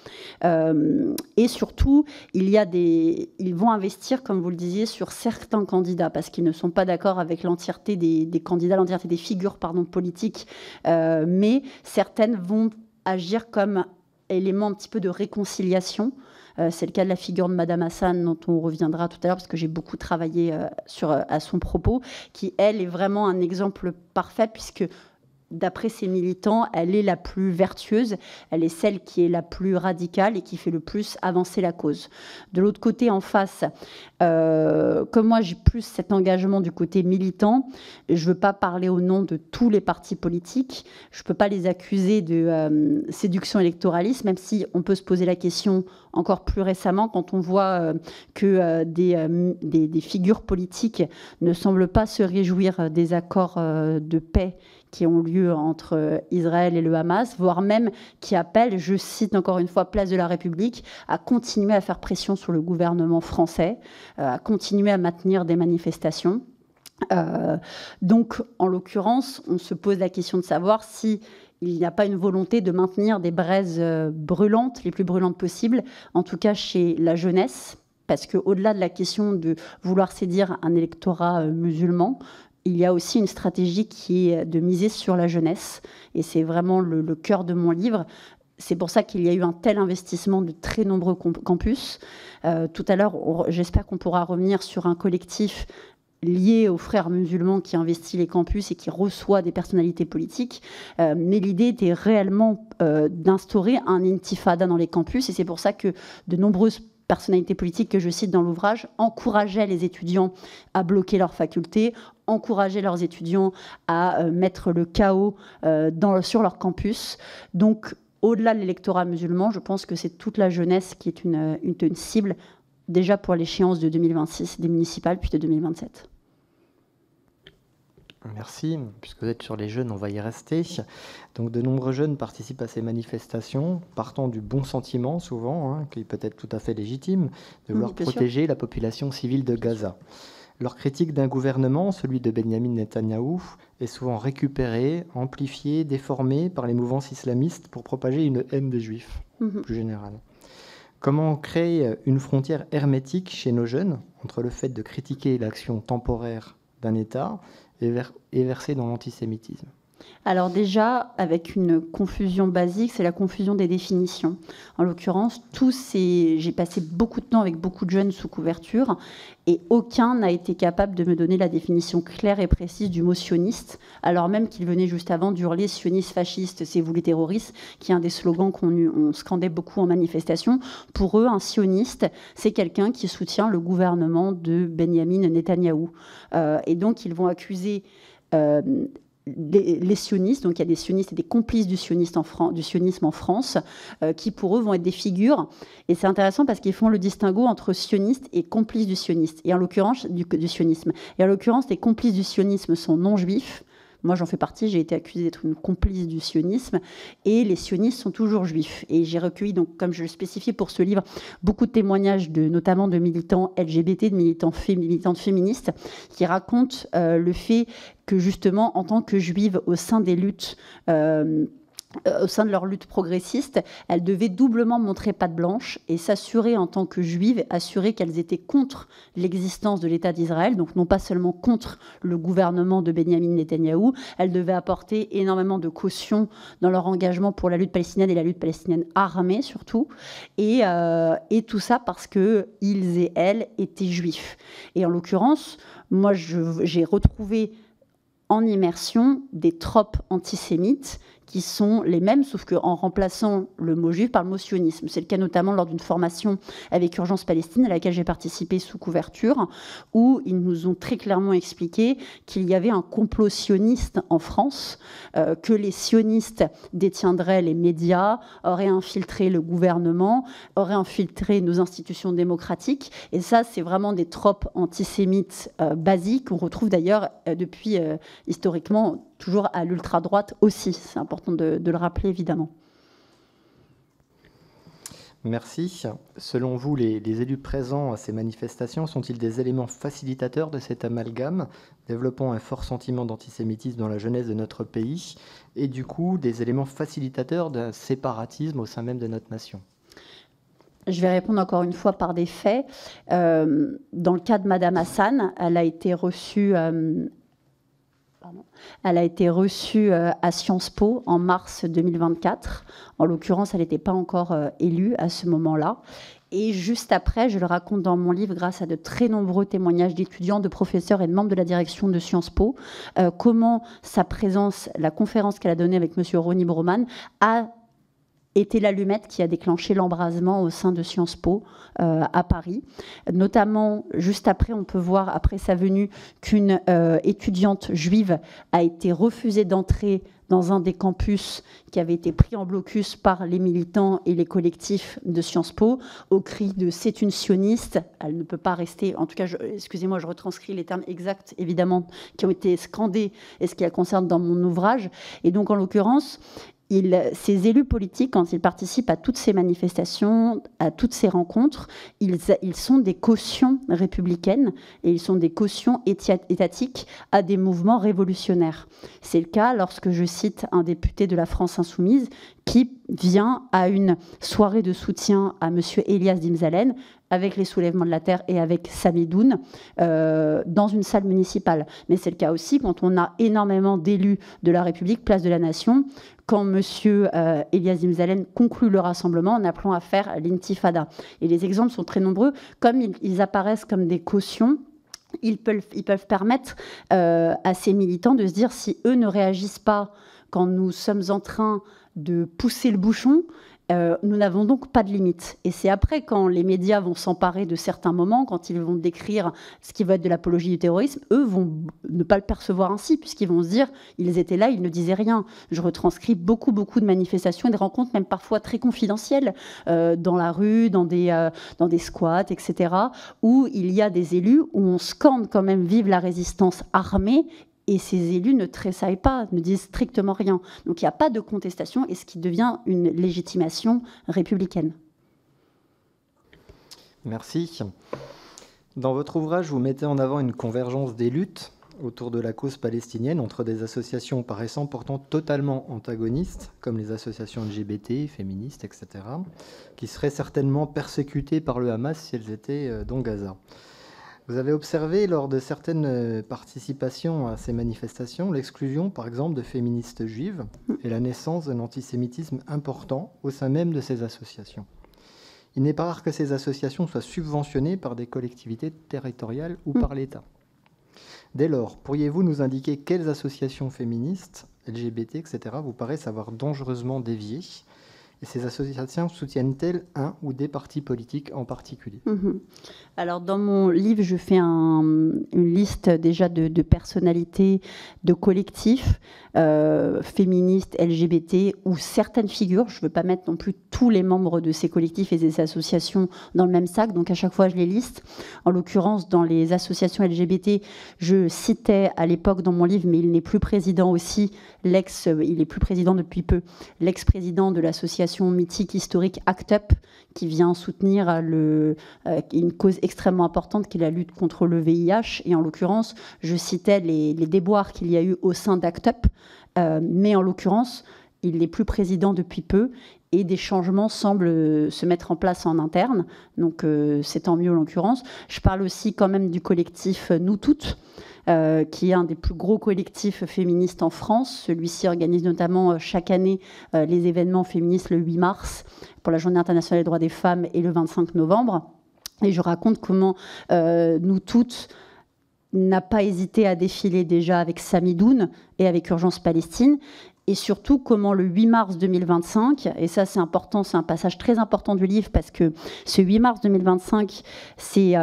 Et surtout, ils vont investir, comme vous le disiez, sur certains candidats, parce qu'ils ne sont pas d'accord avec l'entièreté des candidats, l'entièreté des figures politiques, mais certaines vont agir comme élément un petit peu de réconciliation. C'est le cas de la figure de Madame Hassan, dont on reviendra tout à l'heure, parce que j'ai beaucoup travaillé à son propos, qui, elle, est vraiment un exemple parfait, puisque d'après ses militants, elle est la plus vertueuse, elle est celle qui est la plus radicale et qui fait le plus avancer la cause. De l'autre côté, en face, comme moi j'ai plus cet engagement du côté militant, je ne veux pas parler au nom de tous les partis politiques, je ne peux pas les accuser de séduction électoraliste, même si on peut se poser la question encore plus récemment quand on voit que des figures politiques ne semblent pas se réjouir des accords de paix qui ont lieu entre Israël et le Hamas, voire même qui appellent, je cite encore une fois, Place de la République, à continuer à faire pression sur le gouvernement français, à continuer à maintenir des manifestations. Donc, en l'occurrence, on se pose la question de savoir si il n'y a pas une volonté de maintenir des braises brûlantes, les plus brûlantes possibles, en tout cas chez la jeunesse, parce qu'au-delà de la question de vouloir séduire un électorat musulman, il y a aussi une stratégie qui est de miser sur la jeunesse. Et c'est vraiment le cœur de mon livre. C'est pour ça qu'il y a eu un tel investissement de très nombreux campus. Tout à l'heure, j'espère qu'on pourra revenir sur un collectif lié aux frères musulmans qui investit les campus et qui reçoit des personnalités politiques. Mais l'idée était réellement d'instaurer un intifada dans les campus. Et c'est pour ça que de nombreuses personnalités politiques que je cite dans l'ouvrage encourageaient les étudiants à bloquer leurs facultés, encourageaient leurs étudiants à mettre le chaos sur leur campus. Donc, au-delà de l'électorat musulman, je pense que c'est toute la jeunesse qui est une cible, déjà pour l'échéance de 2026 des municipales, puis de 2027. Merci. Puisque vous êtes sur les jeunes, on va y rester. Donc, de nombreux jeunes participent à ces manifestations, partant du bon sentiment, souvent, qui peut être tout à fait légitime, de vouloir protéger la population civile de Gaza. Leur critique d'un gouvernement, celui de Benyamin Netanyahou, est souvent récupérée, amplifiée, déformée par les mouvances islamistes pour propager une haine des Juifs, plus générale. Comment créer une frontière hermétique chez nos jeunes entre le fait de critiquer l'action temporaire d'un État et verser dans l'antisémitisme? Alors déjà, avec une confusion basique, c'est la confusion des définitions. En l'occurrence, j'ai passé beaucoup de temps avec beaucoup de jeunes sous couverture et aucun n'a été capable de me donner la définition claire et précise du mot sioniste, alors même qu'il venait juste avant d'hurler « sioniste fasciste, c'est vous les terroristes », qui est un des slogans qu'on scandait beaucoup en manifestation. Pour eux, un sioniste, c'est quelqu'un qui soutient le gouvernement de Benyamin Netanyahou. Et donc, ils vont accuser... les sionistes, donc il y a des sionistes et des complices du sionisme en France, qui pour eux vont être des figures. Et c'est intéressant parce qu'ils font le distinguo entre sionistes et complices du sionisme, et en l'occurrence du sionisme. Et en l'occurrence, les complices du sionisme sont non juifs. Moi, j'en fais partie, j'ai été accusée d'être une complice du sionisme, et les sionistes sont toujours juifs. Et j'ai recueilli, donc, comme je le spécifiais pour ce livre, beaucoup de témoignages, notamment de militants LGBT, de militantes féministes, qui racontent le fait que, justement, en tant que juives, au sein des luttes... au sein de leur lutte progressiste, elles devaient doublement montrer patte blanche et s'assurer en tant que juives, assurer qu'elles étaient contre l'existence de l'État d'Israël, donc non pas seulement contre le gouvernement de Benyamin Netanyahou, elles devaient apporter énormément de caution dans leur engagement pour la lutte palestinienne et la lutte palestinienne armée surtout, et tout ça parce qu'ils et elles étaient juifs. Et en l'occurrence, moi j'ai retrouvé en immersion des tropes antisémites qui sont les mêmes, sauf qu'en remplaçant le mot juif par le mot sionisme. C'est le cas notamment lors d'une formation avec Urgence Palestine, à laquelle j'ai participé sous couverture, où ils nous ont très clairement expliqué qu'il y avait un complot sioniste en France, que les sionistes détiendraient les médias, auraient infiltré le gouvernement, auraient infiltré nos institutions démocratiques. Et ça, c'est vraiment des tropes antisémites basiques qu'on retrouve d'ailleurs depuis historiquement toujours à l'ultra-droite aussi. C'est important de le rappeler, évidemment. Merci. Selon vous, les élus présents à ces manifestations sont-ils des éléments facilitateurs de cet amalgame, développant un fort sentiment d'antisémitisme dans la jeunesse de notre pays, et du coup des éléments facilitateurs d'un séparatisme au sein même de notre nation? Je vais répondre encore une fois par des faits. Dans le cas de Madame Hassan, elle a été reçue... Elle a été reçue à Sciences Po en mars 2024. En l'occurrence, elle n'était pas encore élue à ce moment-là. Et juste après, je le raconte dans mon livre, grâce à de très nombreux témoignages d'étudiants, de professeurs et de membres de la direction de Sciences Po, comment sa présence, la conférence qu'elle a donnée avec M. Ronnie Broman, a été l'allumette qui a déclenché l'embrasement au sein de Sciences Po à Paris. Notamment, juste après, on peut voir, après sa venue, qu'une étudiante juive a été refusée d'entrer dans un des campus qui avait été pris en blocus par les militants et les collectifs de Sciences Po, au cri de « c'est une sioniste », elle ne peut pas rester, en tout cas, excusez-moi, je retranscris les termes exacts, évidemment, qui ont été scandés et ce qui la concerne dans mon ouvrage. Et donc, en l'occurrence, ces élus politiques, quand ils participent à toutes ces manifestations, à toutes ces rencontres, ils sont des cautions républicaines et ils sont des cautions étatiques à des mouvements révolutionnaires. C'est le cas lorsque je cite un député de la France Insoumise qui vient à une soirée de soutien à M. Elias Dimzalen avec les soulèvements de la terre et avec Samidoun dans une salle municipale. Mais c'est le cas aussi quand on a énormément d'élus de la République, place de la Nation, quand M. Elias Dimzalen conclut le rassemblement en appelant à faire l'intifada. Et les exemples sont très nombreux. Comme ils apparaissent comme des cautions, ils peuvent permettre à ces militants de se dire si eux ne réagissent pas quand nous sommes en train de pousser le bouchon, nous n'avons donc pas de limite. Et c'est après, quand les médias vont s'emparer de certains moments, quand ils vont décrire ce qui va être de l'apologie du terrorisme, eux vont ne pas le percevoir ainsi, puisqu'ils vont se dire, ils étaient là, ils ne disaient rien. Je retranscris beaucoup de manifestations et de rencontres, même parfois très confidentielles, dans la rue, dans des squats, etc., où il y a des élus, où on scande quand même « Vive la résistance armée », et ces élus ne tressaillent pas, ne disent strictement rien. Donc il n'y a pas de contestation, et ce qui devient une légitimation républicaine. Merci. Dans votre ouvrage, vous mettez en avant une convergence des luttes autour de la cause palestinienne entre des associations paraissant pourtant totalement antagonistes, comme les associations LGBT, féministes, etc., qui seraient certainement persécutées par le Hamas si elles étaient dans Gaza. Vous avez observé lors de certaines participations à ces manifestations l'exclusion, par exemple, de féministes juives et la naissance d'un antisémitisme important au sein même de ces associations. Il n'est pas rare que ces associations soient subventionnées par des collectivités territoriales ou par l'État. Dès lors, pourriez-vous nous indiquer quelles associations féministes, LGBT, etc., vous paraissent avoir dangereusement dévié? Et ces associations soutiennent-elles un ou des partis politiques en particulier? Alors, dans mon livre, je fais une liste déjà de personnalités, de collectifs féministes, LGBT, ou certaines figures. Je ne veux pas mettre non plus tous les membres de ces collectifs et des associations dans le même sac, donc à chaque fois, je les liste. En l'occurrence, dans les associations LGBT, je citais à l'époque dans mon livre, mais il n'est plus président aussi, il est plus président depuis peu, l'ex-président de l'association mythique historique ACT UP, qui vient soutenir une cause extrêmement importante qui est la lutte contre le VIH. Et en l'occurrence, je citais les déboires qu'il y a eu au sein d'ACT UP, mais en l'occurrence, il n'est plus président depuis peu et des changements semblent se mettre en place en interne. Donc c'est tant mieux en l'occurrence. Je parle aussi quand même du collectif Nous Toutes, qui est un des plus gros collectifs féministes en France. Celui-ci organise notamment chaque année les événements féministes le 8 mars pour la Journée internationale des droits des femmes et le 25 novembre. Et je raconte comment Nous Toutes n'a pas hésité à défiler déjà avec Samidoun et avec Urgence Palestine. Et surtout, comment le 8 mars 2025, et ça c'est important, c'est un passage très important du livre, parce que ce 8 mars 2025, c'est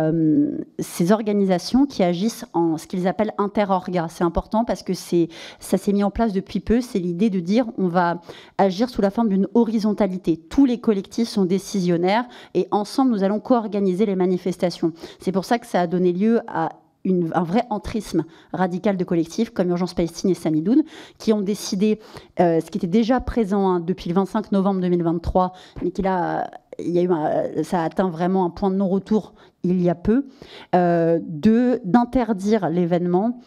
ces organisations qui agissent en ce qu'ils appellent interorga. C'est important parce que ça s'est mis en place depuis peu, c'est l'idée de dire on va agir sous la forme d'une horizontalité. Tous les collectifs sont décisionnaires et ensemble nous allons co-organiser les manifestations. C'est pour ça que ça a donné lieu à un vrai entrisme radical de collectifs comme Urgence Palestine et Samidoun, qui ont décidé, ce qui était déjà présent depuis le 25 novembre 2023, mais ça a atteint vraiment un point de non-retour il y a peu, d'interdire l'événement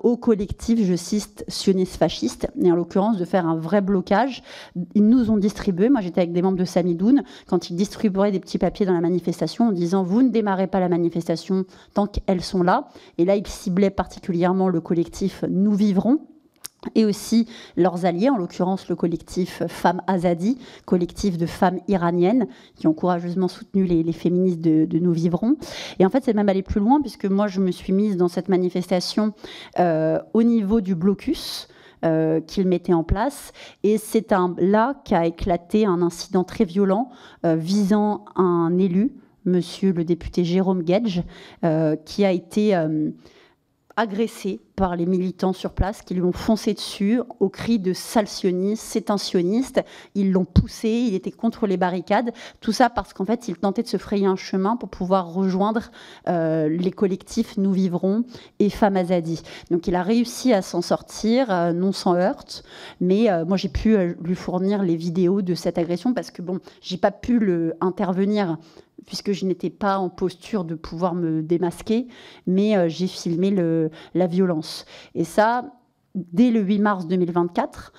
au collectif, je cite, sionistes fascistes, et en l'occurrence de faire un vrai blocage. Ils nous ont distribué, moi j'étais avec des membres de Samidoun, quand ils distribuaient des petits papiers dans la manifestation en disant « vous ne démarrez pas la manifestation tant qu'elles sont là ». Et là, ils ciblaient particulièrement le collectif « Nous vivrons », et aussi leurs alliés, en l'occurrence le collectif Femmes Azadi, collectif de femmes iraniennes qui ont courageusement soutenu les féministes de Nous Vivrons. Et en fait, c'est même allé plus loin, puisque moi, je me suis mise dans cette manifestation au niveau du blocus qu'ils mettaient en place. Et c'est là qu'a éclaté un incident très violent visant un élu, monsieur le député Jérôme Guedj, qui a été agressé par les militants sur place qui lui ont foncé dessus au cri de « sale sioniste, c'est un sioniste ». Ils l'ont poussé, il était contre les barricades. Tout ça parce qu'en fait, il tentait de se frayer un chemin pour pouvoir rejoindre les collectifs Nous Vivrons et Femmes Azadi. Donc il a réussi à s'en sortir, non sans heurts. Mais moi, j'ai pu lui fournir les vidéos de cette agression parce que bon, j'ai pas pu intervenir puisque je n'étais pas en posture de pouvoir me démasquer, mais j'ai filmé la violence. Et ça, dès le 8 mars 2024,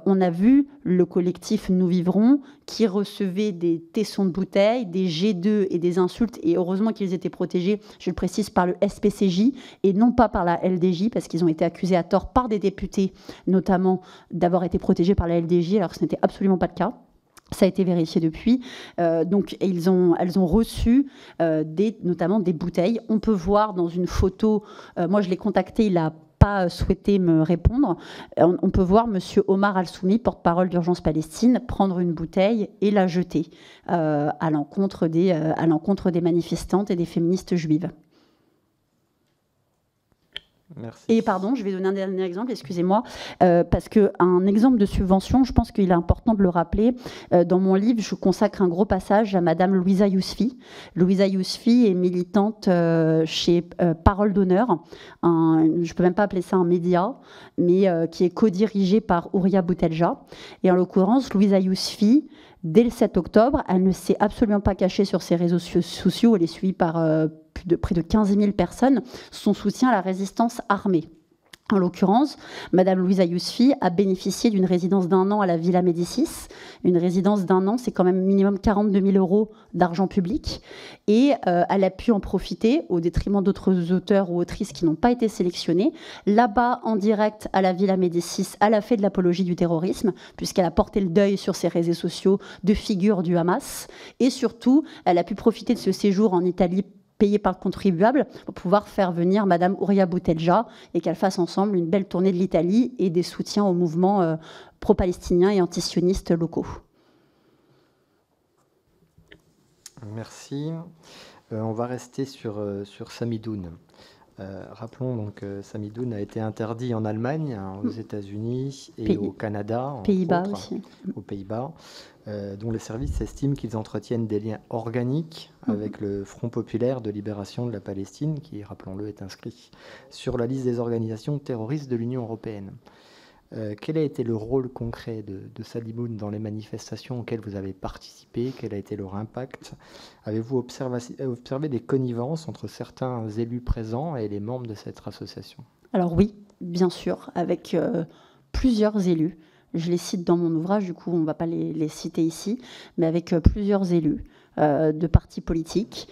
on a vu le collectif Nous Vivrons qui recevait des tessons de bouteilles, des jets d'œufs et des insultes, et heureusement qu'ils étaient protégés, je le précise, par le SPCJ et non pas par la LDJ, parce qu'ils ont été accusés à tort par des députés, notamment d'avoir été protégés par la LDJ, alors que ce n'était absolument pas le cas. Ça a été vérifié depuis. Donc, elles ont reçu notamment des bouteilles. On peut voir dans une photo, moi je l'ai contacté, il n'a pas souhaité me répondre. On peut voir monsieur Omar Al-Soumi, porte-parole d'Urgence Palestine, prendre une bouteille et la jeter à l'encontre des manifestantes et des féministes juives. Merci. Et pardon, je vais donner un dernier exemple, excusez-moi, parce qu'un exemple de subvention, je pense qu'il est important de le rappeler. Dans mon livre, je consacre un gros passage à Madame Louisa Yousfi. Louisa Yousfi est militante chez Parole d'Honneur, je ne peux même pas appeler ça un média, mais qui est co-dirigé par Ouria Boutelja. Et en l'occurrence, Louisa Yousfi, dès le 7 octobre, elle ne s'est absolument pas cachée sur ses réseaux sociaux, elle est suivie par près de 15 000 personnes, son soutien à la résistance armée. En l'occurrence, Madame Louisa Yousfi a bénéficié d'une résidence d'1 an à la Villa Médicis. Une résidence d'1 an, c'est quand même minimum 42 000 € d'argent public. Et elle a pu en profiter au détriment d'autres auteurs ou autrices qui n'ont pas été sélectionnés. Là-bas, en direct à la Villa Médicis, elle a fait de l'apologie du terrorisme, puisqu'elle a porté le deuil sur ses réseaux sociaux de figures du Hamas. Et surtout, elle a pu profiter de ce séjour en Italie payé par le contribuable pour pouvoir faire venir Madame Ouria Boutelja et qu'elle fasse ensemble une belle tournée de l'Italie et des soutiens aux mouvements pro-palestiniens et antisionistes locaux. Merci. On va rester sur Samidoun. Rappelons donc que Samidoun a été interdit en Allemagne, aux États-Unis et au Canada, Pays-Bas aussi. Aux Pays-Bas, dont les services estiment qu'ils entretiennent des liens organiques avec le Front populaire de libération de la Palestine, qui, rappelons-le, est inscrit sur la liste des organisations terroristes de l'Union européenne. Quel a été le rôle concret de Samidoun dans les manifestations auxquelles vous avez participé? Quel a été leur impact? Avez-vous observé des connivences entre certains élus présents et les membres de cette association? Alors oui, bien sûr, avec plusieurs élus. Je les cite dans mon ouvrage, du coup on ne va pas les citer ici, mais avec plusieurs élus de partis politiques.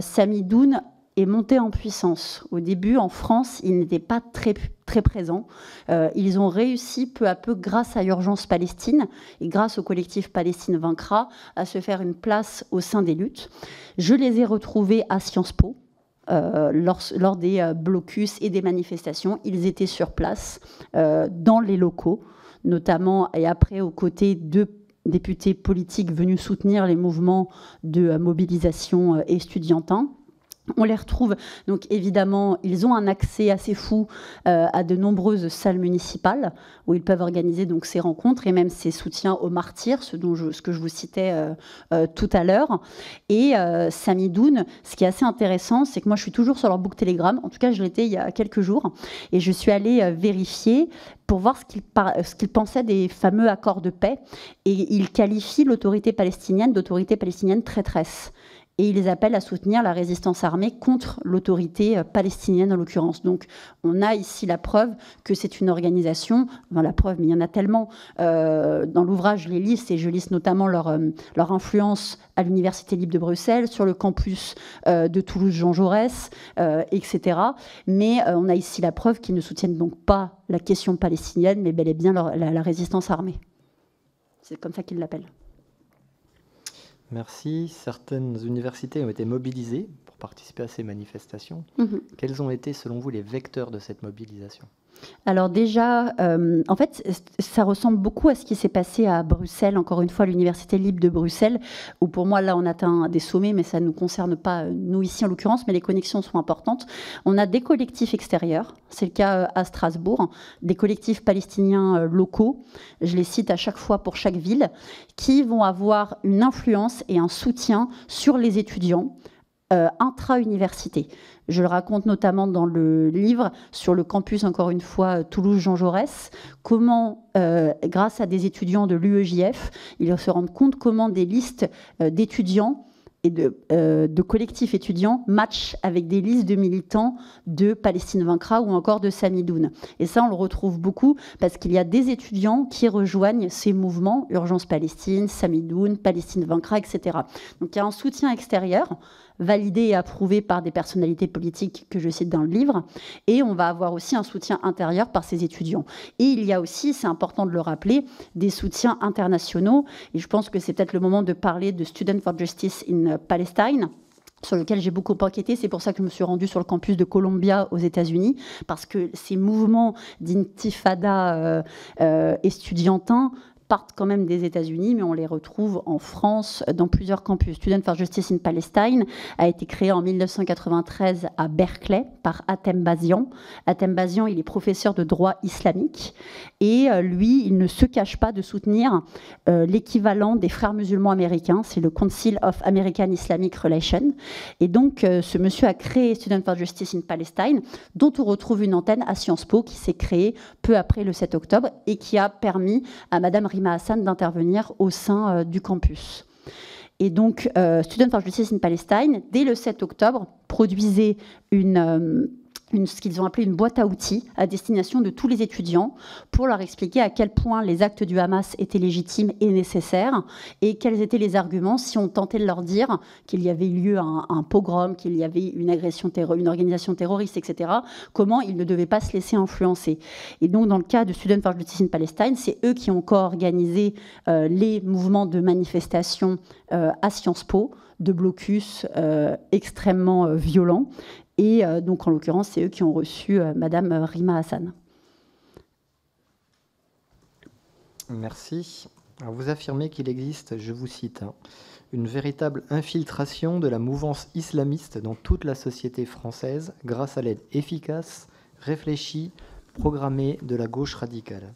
Samidoun est monté en puissance. Au début, en France, il n'était pas très présent. Ils ont réussi peu à peu, grâce à Urgence Palestine et grâce au collectif Palestine Vaincra, à se faire une place au sein des luttes. Je les ai retrouvés à Sciences Po. Lors des blocus et des manifestations, ils étaient sur place, dans les locaux, notamment, et après aux côtés de députés politiques venus soutenir les mouvements de mobilisation estudiantin. On les retrouve, donc évidemment, ils ont un accès assez fou à de nombreuses salles municipales où ils peuvent organiser donc ces rencontres et même ces soutiens aux martyrs, ce que je vous citais tout à l'heure. Et Samidoun, ce qui est assez intéressant, c'est que moi je suis toujours sur leur book Telegram, en tout cas je l'étais il y a quelques jours, et je suis allée vérifier pour voir ce qu'ils pensaient des fameux accords de paix, et ils qualifient l'autorité palestinienne d'autorité palestinienne traîtresse. Et il les appelle à soutenir la résistance armée contre l'autorité palestinienne en l'occurrence. Donc on a ici la preuve que c'est une organisation, enfin la preuve, mais il y en a tellement. Dans l'ouvrage, je les liste et je liste notamment leur influence à l'Université libre de Bruxelles, sur le campus de Toulouse Jean Jaurès, etc. Mais on a ici la preuve qu'ils ne soutiennent donc pas la question palestinienne, mais bel et bien la résistance armée. C'est comme ça qu'ils l'appellent. Merci. Certaines universités ont été mobilisées pour participer à ces manifestations. Quels ont été, selon vous, les vecteurs de cette mobilisation ? Alors déjà, en fait, ça ressemble beaucoup à ce qui s'est passé à Bruxelles, encore une fois, l'Université libre de Bruxelles, où pour moi, là, on atteint des sommets, mais ça ne nous concerne pas, nous ici en l'occurrence, mais les connexions sont importantes. On a des collectifs extérieurs, c'est le cas à Strasbourg, des collectifs palestiniens locaux, je les cite à chaque fois pour chaque ville, qui vont avoir une influence et un soutien sur les étudiants, intra-université. Je le raconte notamment dans le livre sur le campus, encore une fois, Toulouse Jean Jaurès, comment, grâce à des étudiants de l'UEJF, ils se rendent compte comment des listes d'étudiants et de collectifs étudiants matchent avec des listes de militants de Palestine Vaincra ou encore de Samidoun. Et ça, on le retrouve beaucoup parce qu'il y a des étudiants qui rejoignent ces mouvements, Urgence Palestine, Samidoun, Palestine Vaincra, etc. Donc il y a un soutien extérieur validé et approuvé par des personnalités politiques que je cite dans le livre, et on va avoir aussi un soutien intérieur par ces étudiants. Et il y a aussi, c'est important de le rappeler, des soutiens internationaux, et je pense que c'est peut-être le moment de parler de Students for Justice in Palestine, sur lequel j'ai beaucoup enquêté. C'est pour ça que je me suis rendue sur le campus de Columbia aux États-Unis, parce que ces mouvements d'intifada estudiantins partent quand même des États-Unis, mais on les retrouve en France dans plusieurs campus. Students for Justice in Palestine a été créé en 1993 à Berkeley par Hatem Bazian. Hatem Bazian, il est professeur de droit islamique et lui, il ne se cache pas de soutenir l'équivalent des frères musulmans américains, c'est le Council of American Islamic Relations. Et donc, ce monsieur a créé Students for Justice in Palestine, dont on retrouve une antenne à Sciences Po qui s'est créée peu après le 7 octobre et qui a permis à Madame Rima Hassan d'intervenir au sein du campus. Et donc, Students for Justice in Palestine, dès le 7 octobre, produisait ce qu'ils ont appelé une boîte à outils à destination de tous les étudiants pour leur expliquer à quel point les actes du Hamas étaient légitimes et nécessaires et quels étaient les arguments si on tentait de leur dire qu'il y avait eu lieu un pogrom, qu'il y avait une agression une organisation terroriste, etc., comment ils ne devaient pas se laisser influencer. Et donc, dans le cas de Students for Justice in Palestine, c'est eux qui ont co-organisé les mouvements de manifestation à Sciences Po, de blocus extrêmement violents. Et donc, en l'occurrence, c'est eux qui ont reçu Madame Rima Hassan. Merci. Alors, vous affirmez qu'il existe, je vous cite, une véritable infiltration de la mouvance islamiste dans toute la société française grâce à l'aide efficace, réfléchie, programmée de la gauche radicale.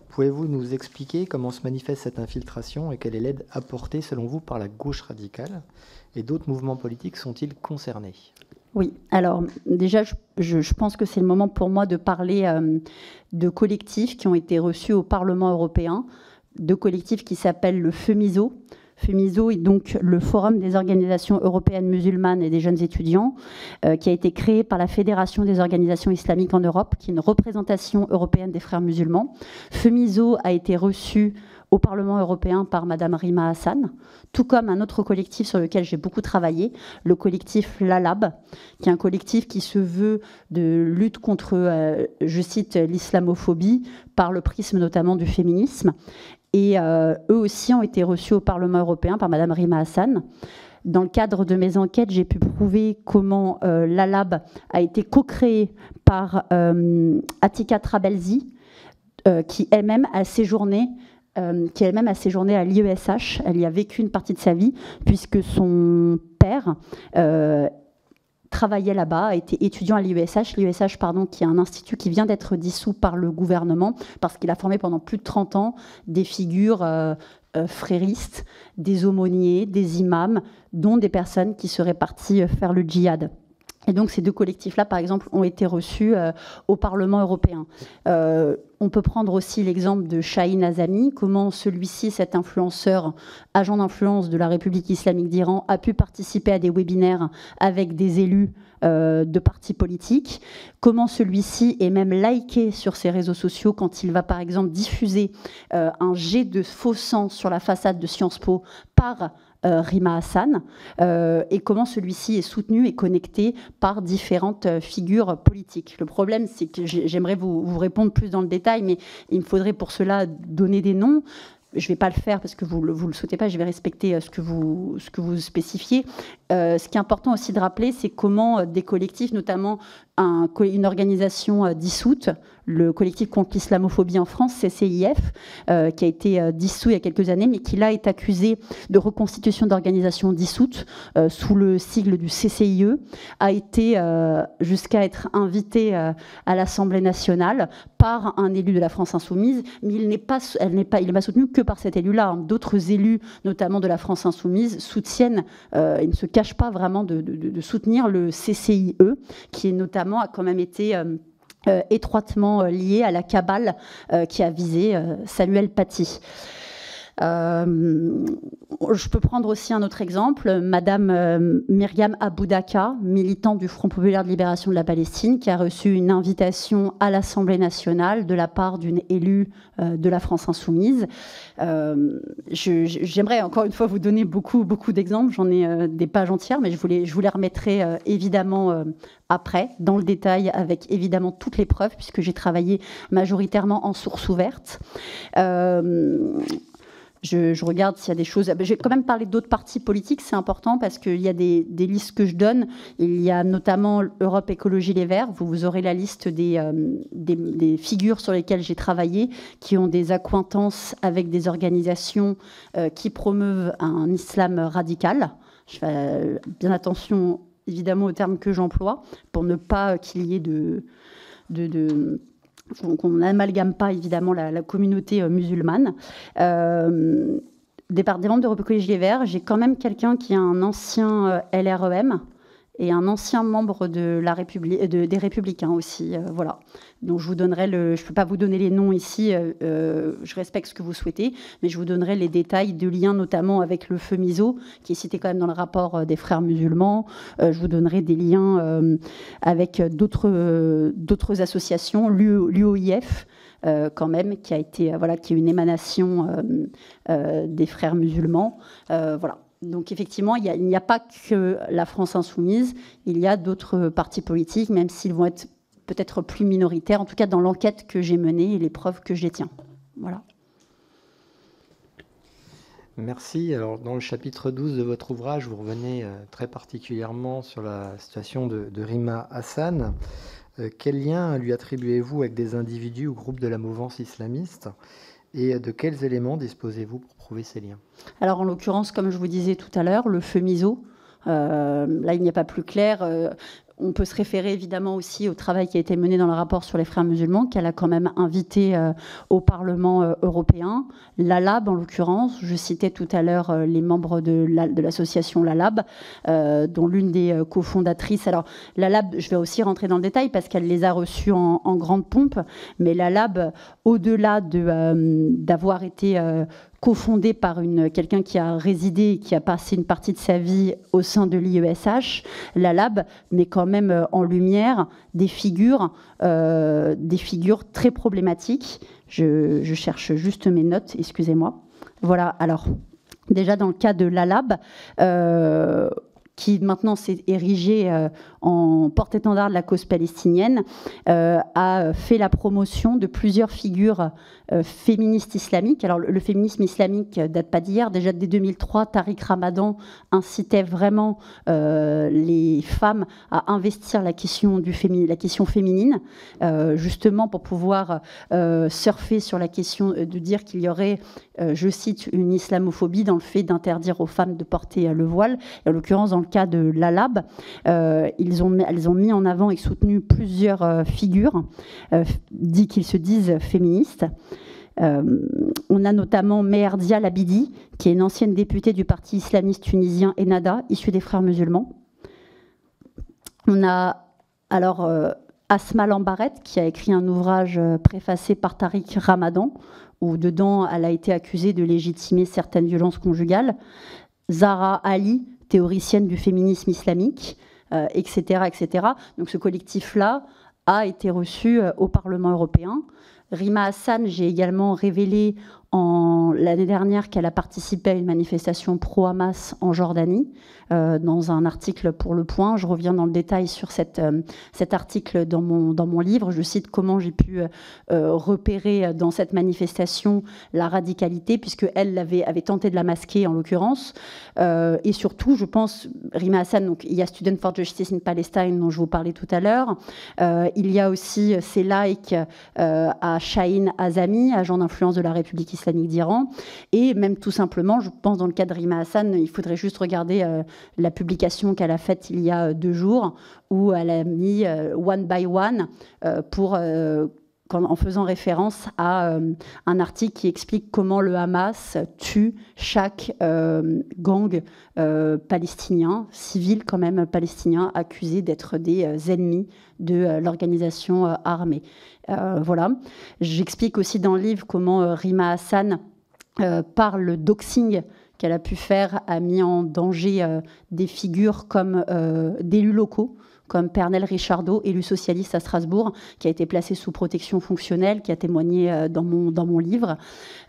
Pouvez-vous nous expliquer comment se manifeste cette infiltration et quelle est l'aide apportée, selon vous, par la gauche radicale? Et d'autres mouvements politiques sont-ils concernés? Oui, alors déjà, je pense que c'est le moment pour moi de parler de collectifs qui ont été reçus au Parlement européen, de collectifs qui s'appellent le FEMISO. FEMISO est donc le Forum des organisations européennes musulmanes et des jeunes étudiants, qui a été créé par la Fédération des organisations islamiques en Europe, qui est une représentation européenne des frères musulmans. FEMISO a été reçu au Parlement européen par Madame Rima Hassan, tout comme un autre collectif sur lequel j'ai beaucoup travaillé, le collectif LALAB, qui est un collectif qui se veut de lutte contre, je cite, l'islamophobie, par le prisme notamment du féminisme. Et eux aussi ont été reçus au Parlement européen par Madame Rima Hassan. Dans le cadre de mes enquêtes, j'ai pu prouver comment LALAB a été co-créé par Atika Trabelsi, qui elle-même a séjourné à l'IESH. Elle y a vécu une partie de sa vie, puisque son père travaillait là-bas, a été étudiant à l'IESH. L'IESH, qui est un institut qui vient d'être dissous par le gouvernement, parce qu'il a formé pendant plus de 30 ans des figures fréristes, des aumôniers, des imams, dont des personnes qui seraient parties faire le djihad. Et donc, ces deux collectifs-là, par exemple, ont été reçus au Parlement européen. On peut prendre aussi l'exemple de Shahin Azami, comment celui-ci, cet influenceur, agent d'influence de la République islamique d'Iran, a pu participer à des webinaires avec des élus de partis politiques, comment celui-ci est même liké sur ses réseaux sociaux quand il va, par exemple, diffuser un jet de faux sang sur la façade de Sciences Po par Rima Hassan, et comment celui-ci est soutenu et connecté par différentes figures politiques. Le problème, c'est que j'aimerais vous répondre plus dans le détail, mais il me faudrait pour cela donner des noms. Je ne vais pas le faire parce que vous ne le souhaitez pas, je vais respecter ce que vous spécifiez. Ce qui est important aussi de rappeler, c'est comment des collectifs, notamment une organisation dissoute, le collectif contre l'islamophobie en France, CCIF, qui a été dissous il y a quelques années, mais qui là est accusé de reconstitution d'organisation dissoute sous le sigle du CCIE, a été jusqu'à être invité à l'Assemblée nationale par un élu de la France insoumise, mais il n'est pas soutenu que par cet élu-là. D'autres élus, notamment de la France insoumise, soutiennent, ils ne se cachent pas vraiment de soutenir le CCIE, qui est notamment a quand même été étroitement lié à la cabale qui a visé Samuel Paty. Je peux prendre aussi un autre exemple, Madame Myriam Aboudaka, militante du Front populaire de libération de la Palestine, qui a reçu une invitation à l'Assemblée nationale de la part d'une élue de la France insoumise. J'aimerais encore une fois vous donner beaucoup d'exemples, j'en ai des pages entières, mais je vous les remettrai évidemment après, dans le détail, avec évidemment toutes les preuves, puisque j'ai travaillé majoritairement en source ouverte. Je regarde s'il y a des choses. Je vais quand même parler d'autres partis politiques, c'est important parce qu'il y a des listes que je donne. Il y a notamment Europe Écologie Les Verts. Vous aurez la liste des figures sur lesquelles j'ai travaillé, qui ont des accointances avec des organisations qui promeuvent un islam radical. Je fais bien attention, évidemment, aux termes que j'emploie pour ne pas qu'il y ait qu'on n'amalgame pas évidemment la communauté musulmane. Des membres d'Europe Écologie Les Verts, j'ai quand même quelqu'un qui est un ancien LREM et un ancien membre de des Républicains aussi. Voilà. Donc je vous donnerai je ne peux pas vous donner les noms ici, je respecte ce que vous souhaitez, mais je vous donnerai les détails de liens notamment avec le feu Miso, qui est cité quand même dans le rapport des frères musulmans. Je vous donnerai des liens avec d'autres associations, l'UOIF, quand même, qui a été qui est une émanation des frères musulmans. Voilà. Donc effectivement, il n'y a pas que la France insoumise, il y a d'autres partis politiques, même s'ils vont être peut-être plus minoritaires, en tout cas dans l'enquête que j'ai menée et les preuves que je détiens. Voilà. Merci. Alors, dans le chapitre 12 de votre ouvrage, vous revenez très particulièrement sur la situation de Rima Hassan. Quel lien lui attribuez-vous avec des individus ou groupes de la mouvance islamiste ? Et de quels éléments disposez-vous pour prouver ces liens ? Alors, en l'occurrence, comme je vous disais tout à l'heure, le feu Miso, là, il n'y a pas plus clair. On peut se référer évidemment aussi au travail qui a été mené dans le rapport sur les frères musulmans, qu'elle a quand même invité au Parlement européen. L'ALAB, en l'occurrence, je citais tout à l'heure les membres de l'association l'ALAB, dont l'une des cofondatrices. Alors, l'ALAB, je vais aussi rentrer dans le détail parce qu'elle les a reçus en grande pompe, mais l'ALAB, au-delà d'avoir été cofondée par quelqu'un qui a résidé, qui a passé une partie de sa vie au sein de l'IESH, l'ALAB met quand même en lumière des figures très problématiques. Je cherche juste mes notes, excusez-moi. Voilà, alors, déjà dans le cas de l'ALAB, qui maintenant s'est érigé en porte-étendard de la cause palestinienne, a fait la promotion de plusieurs figures féministes islamiques. Alors le féminisme islamique date pas d'hier. Déjà dès 2003, Tariq Ramadan incitait vraiment les femmes à investir la question féminine, justement pour pouvoir surfer sur la question de dire qu'il y aurait, je cite, une islamophobie dans le fait d'interdire aux femmes de porter le voile. Et en l'occurrence, dans le cas de l'ALAB, elles ont mis en avant et soutenu plusieurs figures qui se disent féministes. On a notamment Meherdia Labidi, qui est une ancienne députée du parti islamiste tunisien Ennahda, issue des frères musulmans. On a alors Asma Lambaret, qui a écrit un ouvrage préfacé par Tariq Ramadan, où dedans elle a été accusée de légitimer certaines violences conjugales. Zahra Ali, théoricienne du féminisme islamique, etc., etc. Donc ce collectif-là a été reçu au Parlement européen. Rima Hassan, j'ai également révélé l'année dernière qu'elle a participé à une manifestation pro-Hamas en Jordanie, dans un article pour Le Point. Je reviens dans le détail sur cet article dans mon livre. Je cite comment j'ai pu repérer dans cette manifestation la radicalité, puisqu'elle avait tenté de la masquer en l'occurrence. Et surtout, je pense, Rima Hassan, donc, il y a Student for Justice in Palestine dont je vous parlais tout à l'heure. Il y a aussi ses likes à Shahin Azami, agent d'influence de la République islamique d'Iran. Et même tout simplement, je pense dans le cas de Rima Hassan, il faudrait juste regarder la publication qu'elle a faite il y a 2 jours, où elle a mis one by one en faisant référence à un article qui explique comment le Hamas tue chaque gang palestinien, civil quand même palestinien, accusé d'être des ennemis de l'organisation armée. Voilà. J'explique aussi dans le livre comment Rima Hassan, par le doxing qu'elle a pu faire, a mis en danger des figures comme d'élus locaux, comme Pernel Richardot, élu socialiste à Strasbourg, qui a été placé sous protection fonctionnelle, qui a témoigné dans mon livre,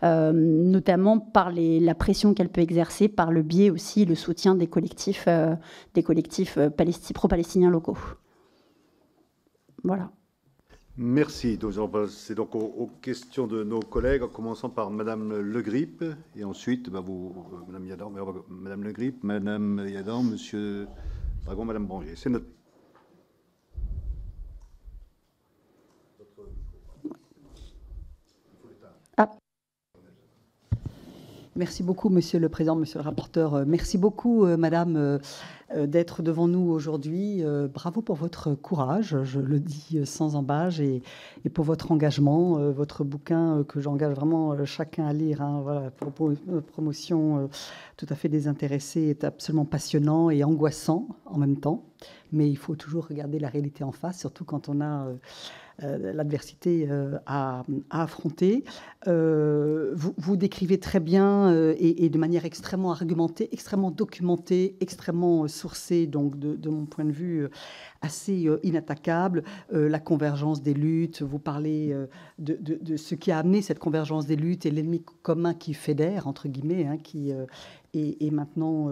notamment par la pression qu'elle peut exercer, par le biais aussi, le soutien des collectifs pro-palestiniens locaux. Voilà. Merci. Donc, on va passer donc aux questions de nos collègues, en commençant par Madame Le Grip, et ensuite, Madame Yadan, Madame Le Grip, Madame Yadan, Monsieur Dragon, Madame Branger. C'est notre... Merci beaucoup, Monsieur le Président, Monsieur le rapporteur. Merci beaucoup, Madame, d'être devant nous aujourd'hui. Bravo pour votre courage, je le dis sans embâche, et pour votre engagement. Votre bouquin que j'engage vraiment chacun à lire, hein, voilà, promotion tout à fait désintéressée, est absolument passionnant et angoissant en même temps. Mais il faut toujours regarder la réalité en face, surtout quand on a... l'adversité à affronter. Vous décrivez très bien et de manière extrêmement argumentée, extrêmement documentée, extrêmement sourcée, donc de mon point de vue assez inattaquable, la convergence des luttes. Vous parlez de ce qui a amené cette convergence des luttes et l'ennemi commun qui fédère, entre guillemets, hein, qui et maintenant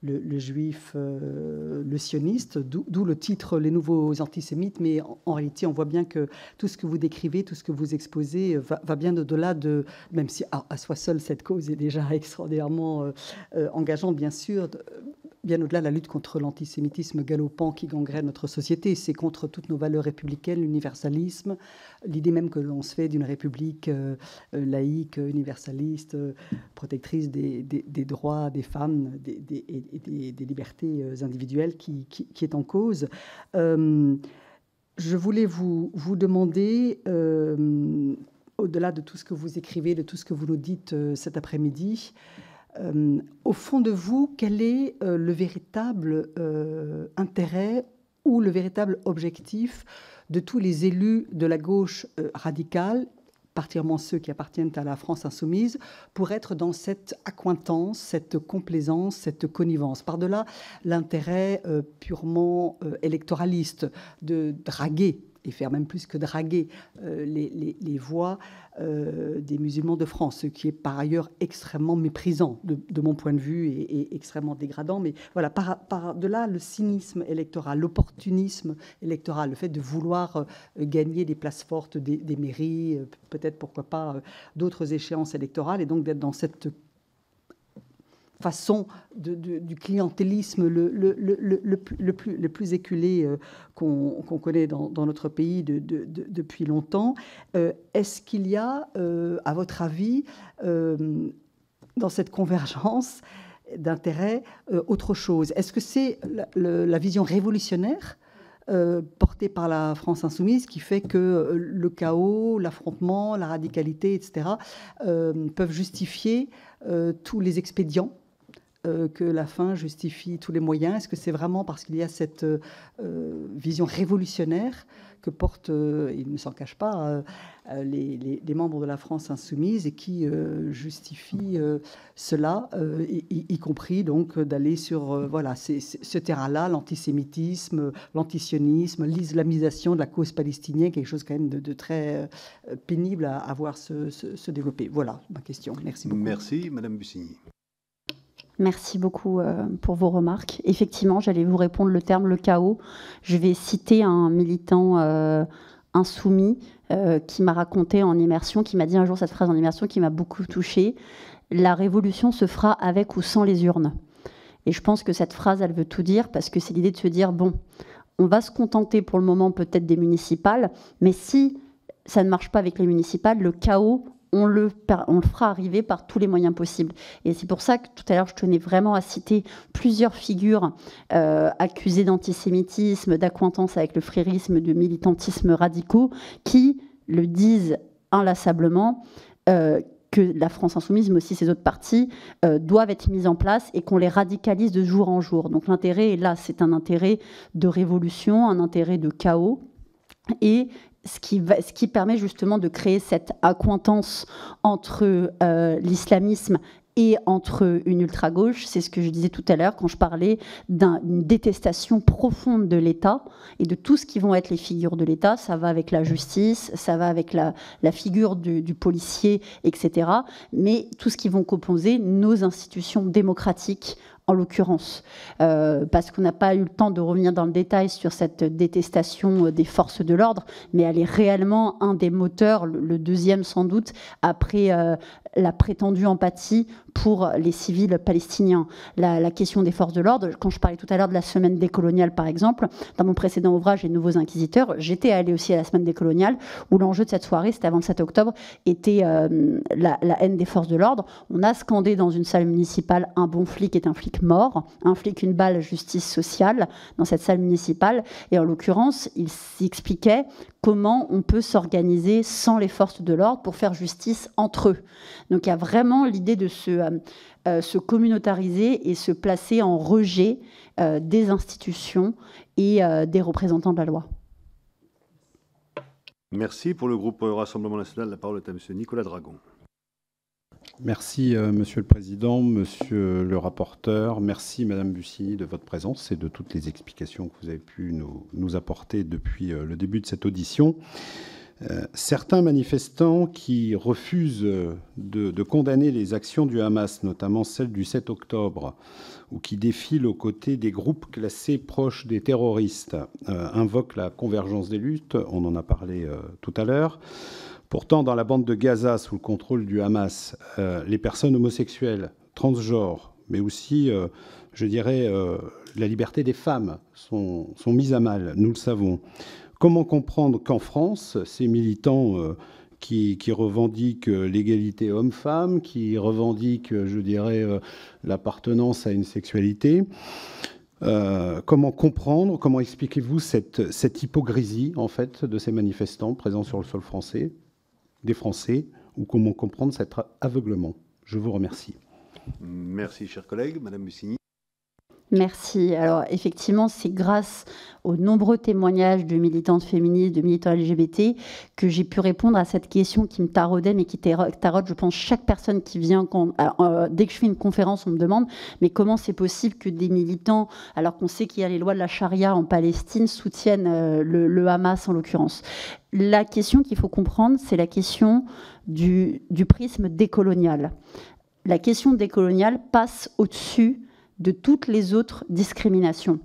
le juif, le sioniste, d'où le titre « Les nouveaux antisémites ». Mais en réalité, on voit bien que tout ce que vous décrivez, tout ce que vous exposez va bien au-delà de... Même si à soi seule, cette cause est déjà extraordinairement engageante, bien sûr, bien au-delà de la lutte contre l'antisémitisme galopant qui gangrène notre société. C'est contre toutes nos valeurs républicaines, l'universalisme, l'idée même que l'on se fait d'une république laïque, universaliste, protectrice des droits des femmes et des libertés individuelles qui est en cause. Je voulais vous demander, au-delà de tout ce que vous écrivez, de tout ce que vous nous dites cet après-midi, au fond de vous, quel est le véritable intérêt ou le véritable objectif de tous les élus de la gauche radicale, particulièrement ceux qui appartiennent à la France insoumise, pour être dans cette accointance, cette complaisance, cette connivence? Par-delà l'intérêt purement électoraliste de draguer, et faire même plus que draguer les voix des musulmans de France, ce qui est par ailleurs extrêmement méprisant de mon point de vue et extrêmement dégradant. Mais voilà, par-delà le cynisme électoral, l'opportunisme électoral, le fait de vouloir gagner des places fortes des mairies, peut-être pourquoi pas d'autres échéances électorales, et donc d'être dans cette façon du clientélisme le plus éculé qu'on connaît dans notre pays depuis longtemps. Est-ce qu'il y a, à votre avis, dans cette convergence d'intérêts, autre chose? Est-ce que c'est la vision révolutionnaire portée par la France insoumise qui fait que le chaos, l'affrontement, la radicalité, etc., peuvent justifier tous les expédients, que la fin justifie tous les moyens? Est-ce que c'est vraiment parce qu'il y a cette vision révolutionnaire que portent, il ne s'en cache pas, les membres de la France insoumise, et qui justifie cela, y compris donc d'aller sur voilà, ce terrain-là, l'antisémitisme, l'antisionisme, l'islamisation de la cause palestinienne, quelque chose quand même de très pénible à voir se développer. Voilà ma question. Merci beaucoup. Merci, Madame Bussigny. Merci beaucoup pour vos remarques. Effectivement, j'allais vous répondre le terme le chaos. Je vais citer un militant insoumis qui m'a raconté en immersion, qui m'a dit un jour cette phrase en immersion qui m'a beaucoup touchée. La révolution se fera avec ou sans les urnes. Et je pense que cette phrase, elle veut tout dire, parce que c'est l'idée de se dire, bon, on va se contenter pour le moment peut-être des municipales, mais si ça ne marche pas avec les municipales, le chaos, on le fera arriver par tous les moyens possibles. Et c'est pour ça que tout à l'heure, je tenais vraiment à citer plusieurs figures accusées d'antisémitisme, d'accointance avec le frérisme, de militantisme radicaux, qui le disent inlassablement, que la France insoumise, mais aussi ses autres partis, doivent être mises en place et qu'on les radicalise de jour en jour. Donc l'intérêt est là, c'est un intérêt de révolution, un intérêt de chaos, et ce qui permet justement de créer cette accointance entre l'islamisme et entre une ultra-gauche. C'est ce que je disais tout à l'heure quand je parlais d'une détestation profonde de l'État et de tout ce qui vont être les figures de l'État. Ça va avec la justice, ça va avec la figure du policier, etc. Mais tout ce qui vont composer nos institutions démocratiques en l'occurrence, parce qu'on n'a pas eu le temps de revenir dans le détail sur cette détestation des forces de l'ordre, mais elle est réellement un des moteurs, le deuxième sans doute, après la prétendue empathie pour les civils palestiniens. La question des forces de l'ordre, quand je parlais tout à l'heure de la semaine décoloniale par exemple, dans mon précédent ouvrage Les Nouveaux Inquisiteurs, j'étais allée aussi à la semaine décoloniale, où l'enjeu de cette soirée, c'était avant le 7 octobre, était la haine des forces de l'ordre. On a scandé dans une salle municipale « un bon flic est un flic mort », un flic une balle, justice sociale, dans cette salle municipale. Et en l'occurrence, il s'expliquait comment on peut s'organiser sans les forces de l'ordre pour faire justice entre eux. Donc il y a vraiment l'idée de se communautariser et se placer en rejet des institutions et des représentants de la loi. Merci. Pour le groupe Rassemblement National, la parole est à M. Nicolas Dragon. Merci, Monsieur le Président, Monsieur le rapporteur. Merci, Madame Bussigny, de votre présence et de toutes les explications que vous avez pu nous apporter depuis le début de cette audition. Certains manifestants qui refusent de condamner les actions du Hamas, notamment celles du 7 octobre, ou qui défilent aux côtés des groupes classés proches des terroristes, invoquent la convergence des luttes, on en a parlé tout à l'heure. Pourtant, dans la bande de Gaza, sous le contrôle du Hamas, les personnes homosexuelles, transgenres, mais aussi, je dirais, la liberté des femmes sont mises à mal, nous le savons. Comment comprendre qu'en France, ces militants qui revendiquent l'égalité homme-femme, qui revendiquent, je dirais, l'appartenance à une sexualité, comment comprendre, comment expliquez-vous cette hypocrisie, en fait, de ces manifestants présents sur le sol français, des Français, ou comment comprendre cet aveuglement? Je vous remercie. Merci, chers collègues. Madame Bussigny. Merci. Alors effectivement, c'est grâce aux nombreux témoignages de militantes féministes, de militants LGBT, que j'ai pu répondre à cette question qui me taraudait, mais qui taraude, je pense, chaque personne qui vient. Dès que je fais une conférence, on me demande, mais comment c'est possible que des militants, alors qu'on sait qu'il y a les lois de la charia en Palestine, soutiennent le Hamas en l'occurrence? La question qu'il faut comprendre, c'est la question du prisme décolonial. La question décoloniale passe au-dessus de toutes les autres discriminations.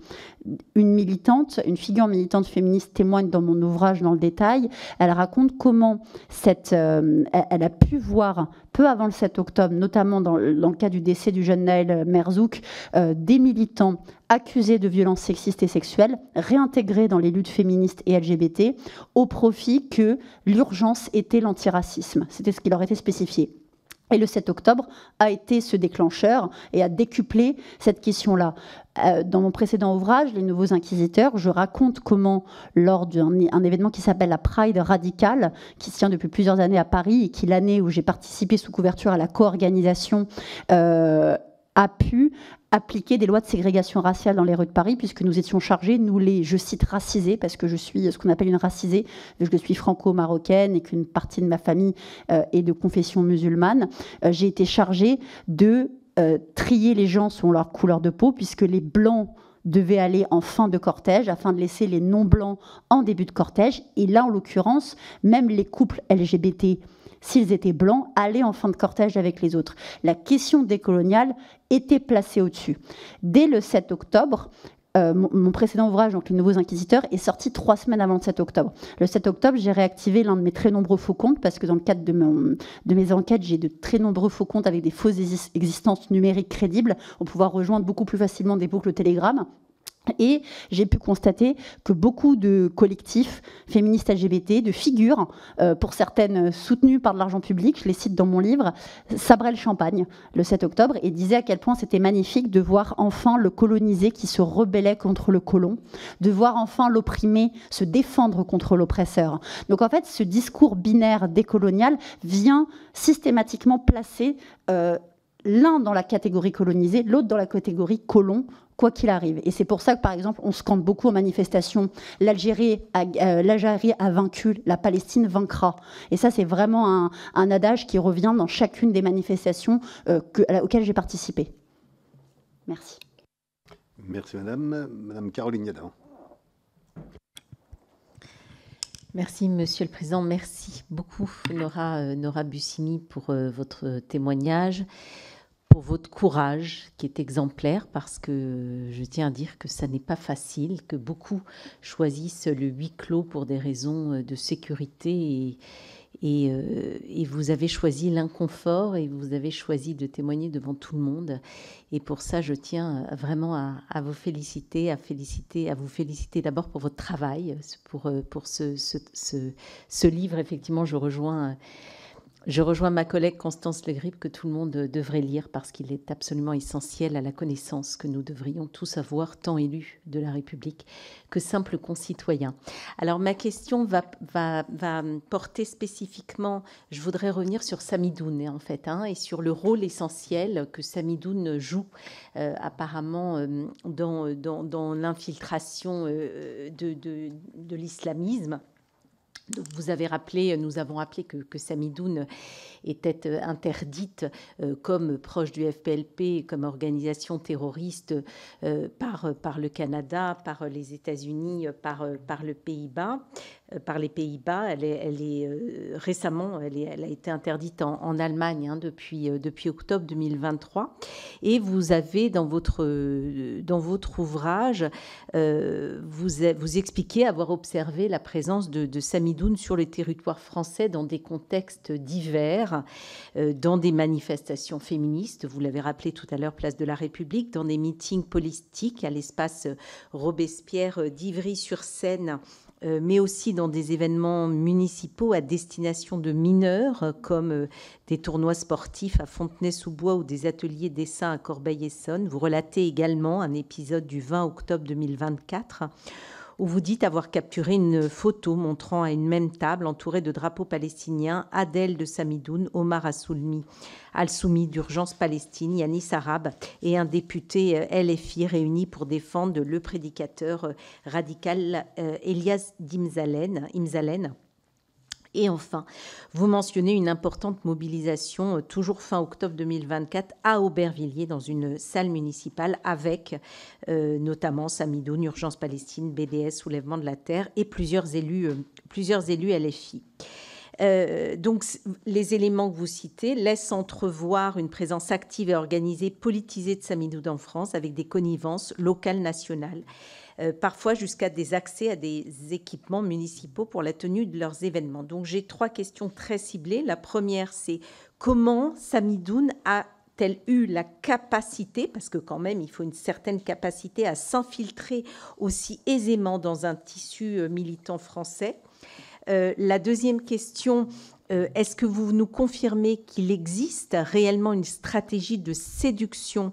Une figure militante féministe témoigne dans mon ouvrage dans le détail. Elle raconte comment elle a pu voir, peu avant le 7 octobre, notamment dans le cas du décès du jeune Naël Merzouk, des militants accusés de violences sexistes et sexuelles, réintégrés dans les luttes féministes et LGBT, au profit que l'urgence était l'antiracisme. C'était ce qui leur était spécifié. Et le 7 octobre a été ce déclencheur et a décuplé cette question-là. Dans mon précédent ouvrage, Les Nouveaux Inquisiteurs, je raconte comment, lors d'un événement qui s'appelle la Pride radicale, qui se tient depuis plusieurs années à Paris, et qui, l'année où j'ai participé sous couverture à la co-organisation, a pu appliquer des lois de ségrégation raciale dans les rues de Paris, puisque nous étions chargés, nous les, je cite, racisés, parce que je suis ce qu'on appelle une racisée, je suis franco-marocaine et qu'une partie de ma famille est de confession musulmane. J'ai été chargée de trier les gens selon leur couleur de peau, puisque les blancs devaient aller en fin de cortège afin de laisser les non-blancs en début de cortège. Et là, en l'occurrence, même les couples LGBT, s'ils étaient blancs, allaient en fin de cortège avec les autres. La question décoloniale était placée au-dessus. Dès le 7 octobre, mon précédent ouvrage, donc Les Nouveaux Inquisiteurs, est sorti 3 semaines avant le 7 octobre. Le 7 octobre, j'ai réactivé l'un de mes très nombreux faux comptes, parce que dans le cadre de mes enquêtes, j'ai de très nombreux faux comptes avec des fausses existences numériques crédibles, pour pouvoir rejoindre beaucoup plus facilement des boucles Telegram. Et j'ai pu constater que beaucoup de collectifs féministes LGBT, de figures, pour certaines soutenues par de l'argent public, je les cite dans mon livre, sabraient le champagne le 7 octobre et disaient à quel point c'était magnifique de voir enfin le colonisé qui se rebellait contre le colon, de voir enfin l'opprimé se défendre contre l'oppresseur. Donc en fait, ce discours binaire décolonial vient systématiquement placer l'un dans la catégorie colonisée, l'autre dans la catégorie colon, quoi qu'il arrive. Et c'est pour ça que, par exemple, on scande beaucoup en manifestation « l'Algérie a vaincu, la Palestine vaincra ». Et ça, c'est vraiment un adage qui revient dans chacune des manifestations auxquelles j'ai participé. Merci. Merci, madame. Madame Caroline Yadan. Merci, Monsieur le Président. Merci beaucoup, Nora Bussigny, pour votre témoignage. pour votre courage qui est exemplaire, parce que je tiens à dire que ça n'est pas facile, que beaucoup choisissent le huis clos pour des raisons de sécurité et vous avez choisi l'inconfort et vous avez choisi de témoigner devant tout le monde. Et pour ça, je tiens vraiment à vous féliciter, à vous féliciter d'abord pour votre travail, pour ce livre. Effectivement, je rejoins ma collègue Constance Le Grip que tout le monde devrait lire parce qu'il est absolument essentiel à la connaissance que nous devrions tous avoir, tant élus de la République que simples concitoyens. Alors ma question va porter spécifiquement, je voudrais revenir sur Samidoun en fait, et sur le rôle essentiel que Samidoun joue apparemment dans l'infiltration de l'islamisme. Vous avez rappelé, nous avons rappelé que Samidoun était interdite comme proche du FPLP, comme organisation terroriste par le Canada, par les États-Unis, par les Pays-Bas. Récemment, elle a été interdite en Allemagne depuis octobre 2023. Et vous avez dans votre ouvrage, vous expliquez avoir observé la présence de Samidoun sur le territoire français dans des contextes divers, dans des manifestations féministes, vous l'avez rappelé tout à l'heure, place de la République, dans des meetings politiques à l'espace Robespierre d'Ivry-sur-Seine, mais aussi dans des événements municipaux à destination de mineurs, comme des tournois sportifs à Fontenay-sous-Bois ou des ateliers dessin à Corbeil-Essonnes. Vous relatez également un épisode du 20 octobre 2024, où vous dites avoir capturé une photo montrant à une même table, entourée de drapeaux palestiniens, Adel de Samidoun, Omar Al-Soumi d'Urgence Palestine, Yanis Arab et un député LFI réunis pour défendre le prédicateur radical Elias Imzalen. Et enfin, vous mentionnez une importante mobilisation, toujours fin octobre 2024, à Aubervilliers, dans une salle municipale, avec notamment Samidoun, Urgence Palestine, BDS, Soulèvement de la Terre, et plusieurs élus LFI. Donc, les éléments que vous citez laissent entrevoir une présence active et organisée, politisée de Samidoun en France, avec des connivences locales, nationales, parfois jusqu'à des accès à des équipements municipaux pour la tenue de leurs événements. Donc, j'ai 3 questions très ciblées. La première, c'est comment Samidoun a-t-elle eu la capacité, parce que quand même, il faut une certaine capacité à s'infiltrer aussi aisément dans un tissu militant français. La deuxième question, est-ce que vous nous confirmez qu'il existe réellement une stratégie de séduction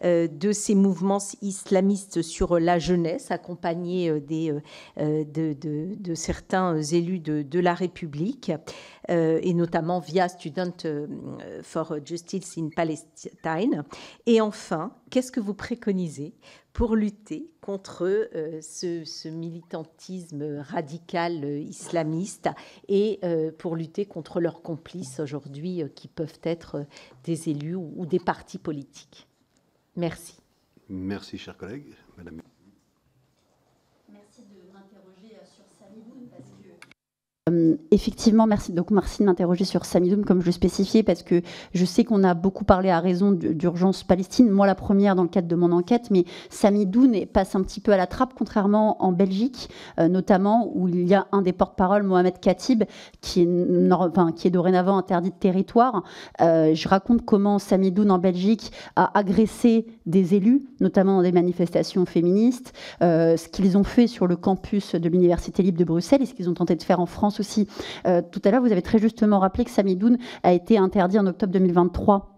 de ces mouvements islamistes sur la jeunesse, accompagnée de certains élus de la République, et notamment via Student for Justice in Palestine? Et enfin, qu'est-ce que vous préconisez pour lutter contre ce militantisme radical islamiste et pour lutter contre leurs complices aujourd'hui qui peuvent être des élus ou des partis politiques? Merci. Merci, chers collègues. Madame. Merci de m'interroger sur Samidoun parce que... effectivement, merci de m'interroger sur Samidoun, comme je le spécifiais, parce que je sais qu'on a beaucoup parlé à raison d'Urgence Palestine, moi la première dans le cadre de mon enquête, mais Samidoun passe un petit peu à la trappe, contrairement en Belgique, notamment où il y a un des porte-parole, Mohamed Khatib, qui est dorénavant interdit de territoire. Je raconte comment Samidoun en Belgique a agressé des élus, notamment dans des manifestations féministes, ce qu'ils ont fait sur le campus de l'Université libre de Bruxelles et ce qu'ils ont tenté de faire en France aussi. Tout à l'heure, vous avez très justement rappelé que Samidoun a été interdit en octobre 2023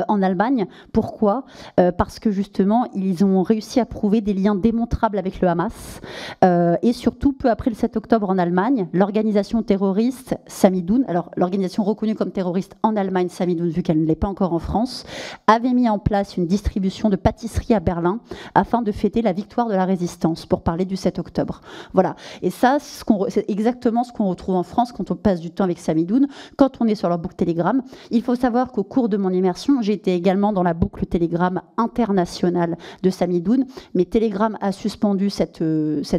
en Allemagne. Pourquoi ? Parce que justement, ils ont réussi à prouver des liens démontrables avec le Hamas. Et surtout, peu après le 7 octobre en Allemagne, l'organisation terroriste Samidoun, alors l'organisation reconnue comme terroriste en Allemagne, Samidoun, vu qu'elle ne l'est pas encore en France, avait mis en place une distribution de pâtisseries à Berlin afin de fêter la victoire de la résistance, pour parler du 7 octobre. Voilà. Et ça, c'est exactement ce qu'on retrouve en France quand on passe du temps avec Samidoun, quand on est sur leur boucle Telegram. Il faut savoir qu'au cours de mon immersion, j'ai été également dans la boucle Telegram internationale de Samidoun, mais Telegram a suspendu cette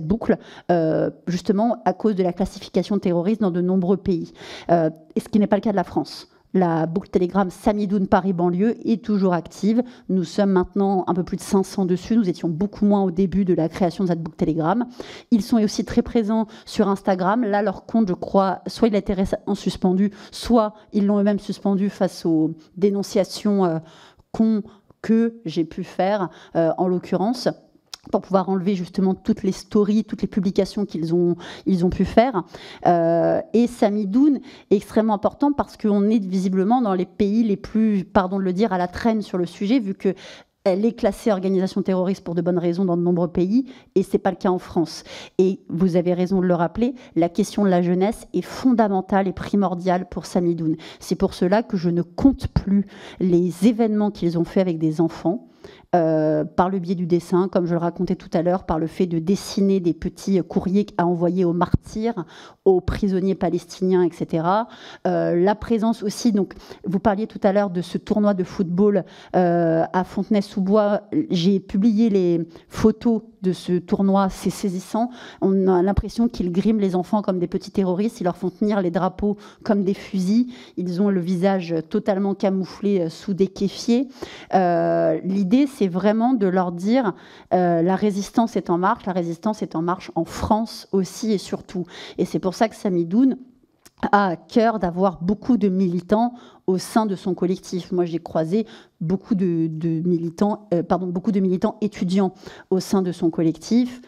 boucle justement à cause de la classification terroriste dans de nombreux pays, et ce qui n'est pas le cas de la France. La boucle Telegram Samidoun Paris banlieue est toujours active. Nous sommes maintenant un peu plus de 500 dessus. Nous étions beaucoup moins au début de la création de cette boucle Telegram. Ils sont aussi très présents sur Instagram. Là, leur compte, je crois, soit il a été récemment suspendu, soit ils l'ont eux-mêmes suspendu face aux dénonciations que j'ai pu faire, en l'occurrence, pour pouvoir enlever justement toutes les stories, toutes les publications qu'ils ont pu faire. Et Samidoun est extrêmement important parce qu'on est visiblement dans les pays les plus, pardon de le dire, à la traîne sur le sujet, vu qu'elle est classée organisation terroriste pour de bonnes raisons dans de nombreux pays, et ce n'est pas le cas en France. Et vous avez raison de le rappeler, la question de la jeunesse est fondamentale et primordiale pour Samidoun. C'est pour cela que je ne compte plus les événements qu'ils ont faits avec des enfants, par le biais du dessin, comme je le racontais tout à l'heure, par le fait de dessiner des petits courriers à envoyer aux martyrs, aux prisonniers palestiniens, etc. La présence aussi, donc vous parliez tout à l'heure de ce tournoi de football à Fontenay-sous-Bois. J'ai publié les photos de ce tournoi, c'est saisissant. On a l'impression qu'ils griment les enfants comme des petits terroristes, ils leur font tenir les drapeaux comme des fusils, ils ont le visage totalement camouflé sous des kéfiers. L'idée, c'est vraiment de leur dire la résistance est en marche, la résistance est en marche en France aussi et surtout. Et c'est pour ça que Samidoun a à cœur d'avoir beaucoup de militants au sein de son collectif. Moi, j'ai croisé beaucoup de militants étudiants au sein de son collectif.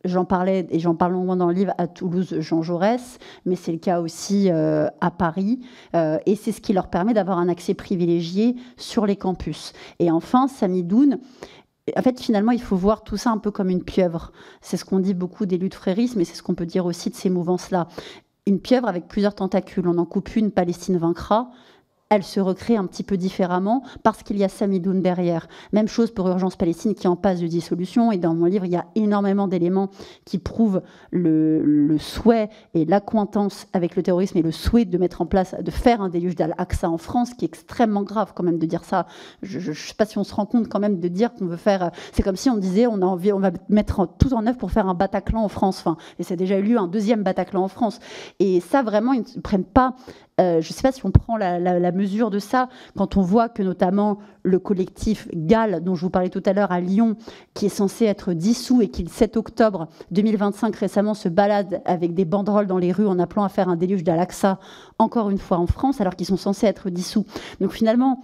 J'en parlais, et j'en parle longuement dans le livre, à Toulouse, Jean Jaurès, mais c'est le cas aussi à Paris. Et c'est ce qui leur permet d'avoir un accès privilégié sur les campus. Et enfin, Samidoun, en fait, finalement, il faut voir tout ça un peu comme une pieuvre. C'est ce qu'on dit beaucoup des luttes fréristes, mais c'est ce qu'on peut dire aussi de ces mouvances-là. Une pieuvre avec plusieurs tentacules. On en coupe une, Palestine vaincra. Elle se recrée un petit peu différemment parce qu'il y a Samidoun derrière. Même chose pour Urgence Palestine qui est en passe de dissolution. Et dans mon livre, il y a énormément d'éléments qui prouvent le souhait et l'accointance avec le terrorisme et le souhait de mettre en place, de faire un déluge d'Al-Aqsa en France, qui est extrêmement grave quand même de dire ça. Je ne sais pas si on se rend compte quand même de dire qu'on veut faire... C'est comme si on disait on va mettre tout en œuvre pour faire un Bataclan en France. Enfin, et c'est déjà eu lieu un deuxième Bataclan en France. Et ça, vraiment, ils ne prennent pas... je ne sais pas si on prend la mesure de ça, quand on voit que notamment le collectif GAL, dont je vous parlais tout à l'heure à Lyon, qui est censé être dissous et qui, le 7 octobre 2025, récemment se balade avec des banderoles dans les rues en appelant à faire un déluge d'Al-Aqsa, encore une fois en France, alors qu'ils sont censés être dissous. Donc finalement...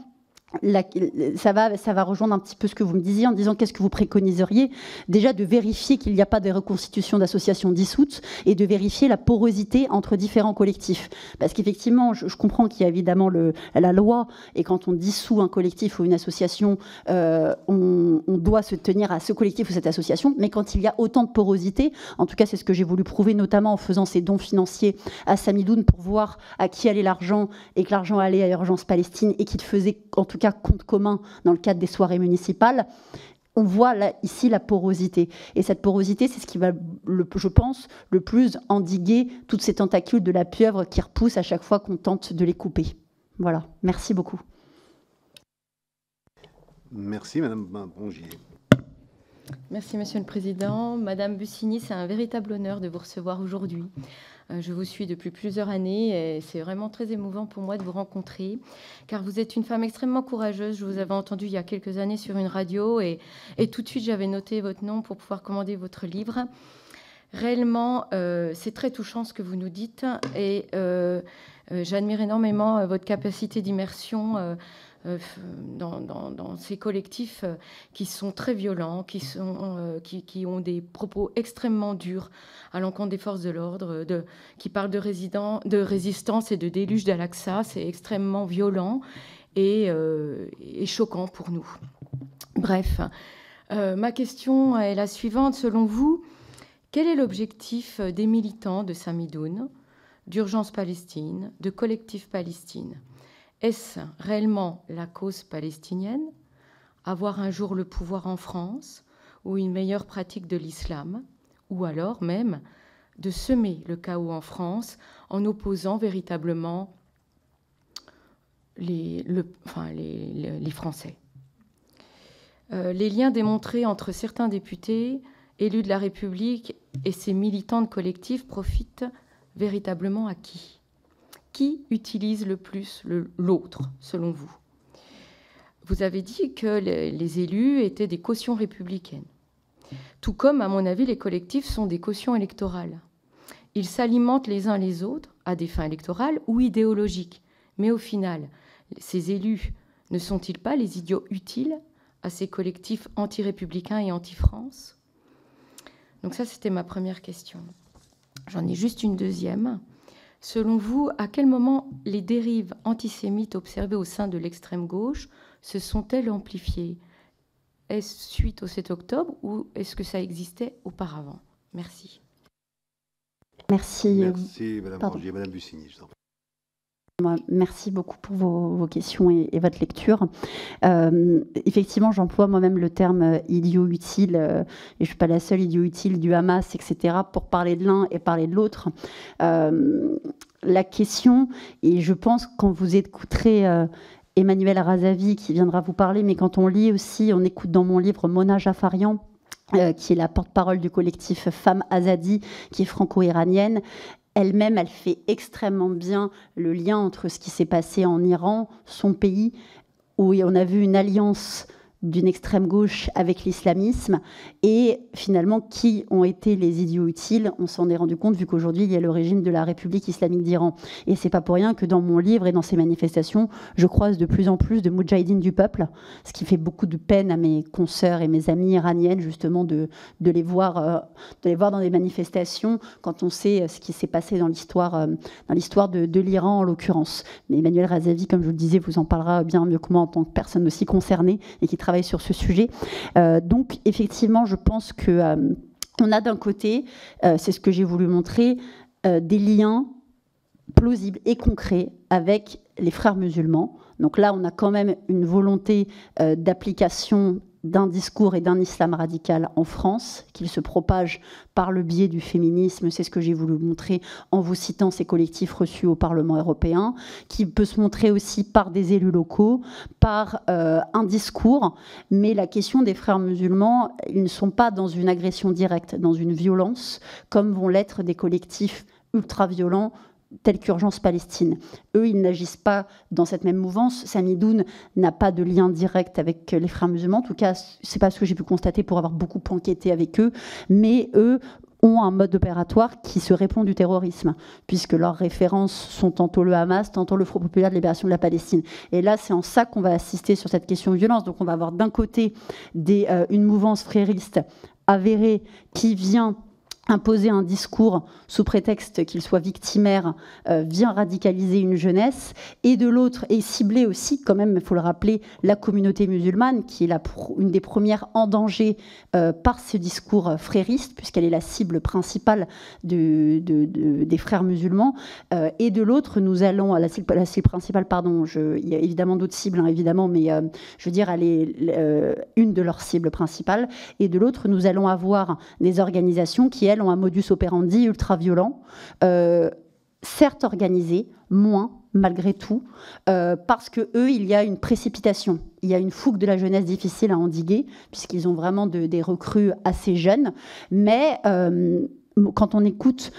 ça va rejoindre un petit peu ce que vous me disiez en disant qu'est-ce que vous préconiseriez déjà de vérifier qu'il n'y a pas de reconstitution d'associations dissoutes et de vérifier la porosité entre différents collectifs, parce qu'effectivement je comprends qu'il y a évidemment la loi et quand on dissout un collectif ou une association on doit se tenir à ce collectif ou cette association, mais quand il y a autant de porosité, en tout cas c'est ce que j'ai voulu prouver notamment en faisant ces dons financiers à Samidoun pour voir à qui allait l'argent et que l'argent allait à Urgence Palestine et qu'il faisait en tout cas compte commun dans le cadre des soirées municipales, on voit là, ici la porosité. Et cette porosité, c'est ce qui va, je pense, le plus endiguer toutes ces tentacules de la pieuvre qui repoussent à chaque fois qu'on tente de les couper. Voilà, merci beaucoup. Merci, Madame Brongier. Merci, Monsieur le Président. Madame Bussigny, c'est un véritable honneur de vous recevoir aujourd'hui. Je vous suis depuis plusieurs années et c'est vraiment très émouvant pour moi de vous rencontrer, car vous êtes une femme extrêmement courageuse. Je vous avais entendu il y a quelques années sur une radio et tout de suite j'avais noté votre nom pour pouvoir commander votre livre. Réellement, c'est très touchant ce que vous nous dites et j'admire énormément votre capacité d'immersion dans ces collectifs qui sont très violents, qui ont des propos extrêmement durs à l'encontre des forces de l'ordre, qui parlent de résistance et de déluge d'Al-Aqsa. C'est extrêmement violent et choquant pour nous. Bref, ma question est la suivante. Selon vous, quel est l'objectif des militants de Samidoun, d'Urgence Palestine, de Collectif Palestine ? Est-ce réellement la cause palestinienne, avoir un jour le pouvoir en France ou une meilleure pratique de l'islam, ou alors même de semer le chaos en France en opposant véritablement les Français. Les liens démontrés entre certains députés élus de la République et ces militants de collectifs profitent véritablement à qui ? qui utilise le plus l'autre, selon vous? Vous avez dit que les élus étaient des cautions républicaines. Tout comme, à mon avis, les collectifs sont des cautions électorales. Ils s'alimentent les uns les autres à des fins électorales ou idéologiques. Mais au final, ces élus ne sont-ils pas les idiots utiles à ces collectifs anti-républicains et anti-France? Donc ça, c'était ma première question. J'en ai juste une deuxième. Selon vous, à quel moment les dérives antisémites observées au sein de l'extrême gauche se sont-elles amplifiées? Est-ce suite au 7 octobre ou est-ce que ça existait auparavant? Merci. Merci. Merci, Madame Rangier. Madame Bussigny, je vous en prie. Merci beaucoup pour vos questions et votre lecture. Effectivement, j'emploie moi-même le terme idiot utile, et je ne suis pas la seule idiot utile du Hamas, etc., pour parler de l'un et parler de l'autre. La question, et je pense quand vous écouterez Emmanuel Razavi qui viendra vous parler, mais quand on lit aussi, on écoute dans mon livre Mona Jafarian, qui est la porte-parole du collectif Femmes Azadi, qui est franco-iranienne. Elle-même, elle fait extrêmement bien le lien entre ce qui s'est passé en Iran, son pays, où on a vu une alliance d'une extrême gauche avec l'islamisme, et finalement, qui ont été les idiots utiles? On s'en est rendu compte, vu qu'aujourd'hui, il y a le régime de la République islamique d'Iran. Et c'est pas pour rien que dans mon livre et dans ces manifestations, je croise de plus en plus de moudjahidines du peuple, ce qui fait beaucoup de peine à mes consoeurs et mes amies iraniennes, justement, de les voir dans des manifestations, quand on sait ce qui s'est passé dans l'histoire de l'Iran, en l'occurrence. Mais Emmanuel Razavi, comme je vous le disais, vous en parlera bien mieux que moi en tant que personne aussi concernée et qui travaille sur ce sujet. Donc, effectivement, je pense qu'on a d'un côté, c'est ce que j'ai voulu montrer, des liens plausibles et concrets avec les frères musulmans. Donc là, on a quand même une volonté d'application d'un discours et d'un islam radical en France, qu'il se propage par le biais du féminisme, c'est ce que j'ai voulu montrer en vous citant ces collectifs reçus au Parlement européen, qui peut se montrer aussi par des élus locaux, par un discours, mais la question des frères musulmans, ils ne sont pas dans une agression directe, dans une violence, comme vont l'être des collectifs ultra-violents tels qu'Urgence Palestine. Eux, ils n'agissent pas dans cette même mouvance. Samidoun n'a pas de lien direct avec les frères musulmans. En tout cas, c'est pas ce que j'ai pu constater pour avoir beaucoup enquêté avec eux. Mais eux ont un mode opératoire qui se répond du terrorisme, puisque leurs références sont tantôt le Hamas, tantôt le Front populaire de libération de la Palestine. Et là, c'est en ça qu'on va assister sur cette question de violence. Donc on va avoir d'un côté une mouvance frériste avérée qui vient imposer un discours sous prétexte qu'il soit victimaire, vient radicaliser une jeunesse, et de l'autre, et cibler aussi, quand même, il faut le rappeler, la communauté musulmane, qui est une des premières en danger par ce discours frériste, puisqu'elle est la cible principale des frères musulmans, et de l'autre, nous allons, la cible principale, pardon, il y a évidemment d'autres cibles, hein, évidemment, mais je veux dire, elle est une de leurs cibles principales, et de l'autre, nous allons avoir des organisations qui, elles, ont un modus operandi ultra-violent, certes organisé, moins malgré tout, parce que eux, il y a une précipitation, il y a une fougue de la jeunesse difficile à endiguer, puisqu'ils ont vraiment des recrues assez jeunes, mais quand on écoute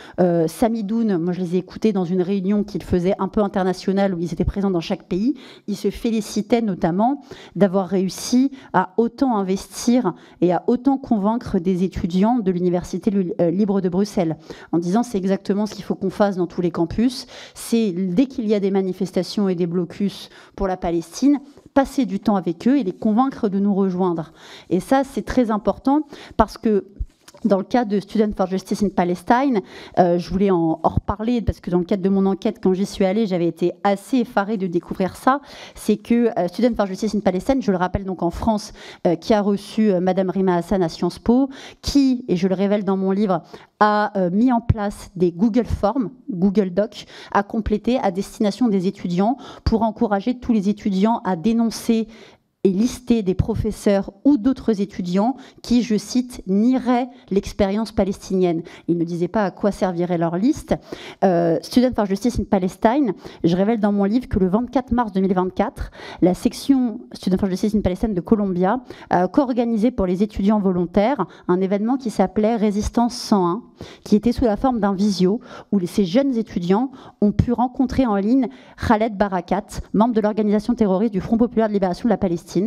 Samidoun, moi je les ai écoutés dans une réunion qu'il faisait un peu internationale où ils étaient présents dans chaque pays, ils se félicitaient notamment d'avoir réussi à autant investir et à autant convaincre des étudiants de l'Université libre de Bruxelles, en disant c'est exactement ce qu'il faut qu'on fasse dans tous les campus, c'est dès qu'il y a des manifestations et des blocus pour la Palestine, passer du temps avec eux et les convaincre de nous rejoindre. Et ça, c'est très important parce que dans le cadre de Students for Justice in Palestine, je voulais en reparler parce que dans le cadre de mon enquête, quand j'y suis allée, j'avais été assez effarée de découvrir ça. C'est que Students for Justice in Palestine, je le rappelle donc en France, qui a reçu Madame Rima Hassan à Sciences Po, qui, et je le révèle dans mon livre, a mis en place des Google Forms, Google Docs, à compléter à destination des étudiants pour encourager tous les étudiants à dénoncer et lister des professeurs ou d'autres étudiants qui, je cite, nieraient l'expérience palestinienne. Il ne disait pas à quoi servirait leur liste. Students for Justice in Palestine, je révèle dans mon livre que le 24 mars 2024, la section Students for Justice in Palestine de Columbia a co-organisé pour les étudiants volontaires un événement qui s'appelait Résistance 101, qui était sous la forme d'un visio où ces jeunes étudiants ont pu rencontrer en ligne Khaled Barakat, membre de l'organisation terroriste du Front populaire de libération de la Palestine.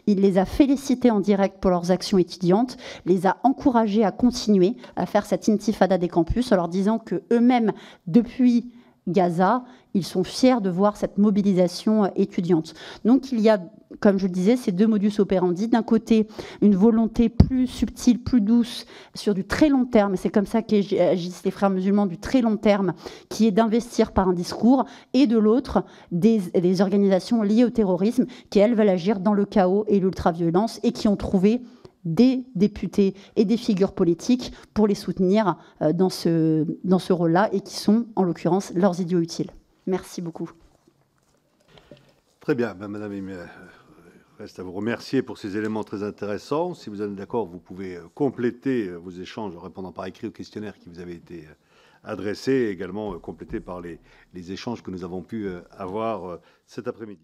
Il les a félicités en direct pour leurs actions étudiantes, les a encouragés à continuer à faire cette intifada des campus en leur disant que eux-mêmes, depuis Gaza, ils sont fiers de voir cette mobilisation étudiante. Donc il y a, comme je le disais, ces deux modus operandi. D'un côté, une volonté plus subtile, plus douce, sur du très long terme, et c'est comme ça qu'agissent les frères musulmans, du très long terme, qui est d'investir par un discours, et de l'autre, des organisations liées au terrorisme, qui, elles, veulent agir dans le chaos et l'ultraviolence, et qui ont trouvé des députés et des figures politiques pour les soutenir dans ce rôle-là, et qui sont, en l'occurrence, leurs idiots utiles. Merci beaucoup. Très bien, Madame, il reste à vous remercier pour ces éléments très intéressants. Si vous êtes d'accord, vous pouvez compléter vos échanges en répondant par écrit au questionnaire qui vous avait été adressé, et également complété par les échanges que nous avons pu avoir cet après-midi.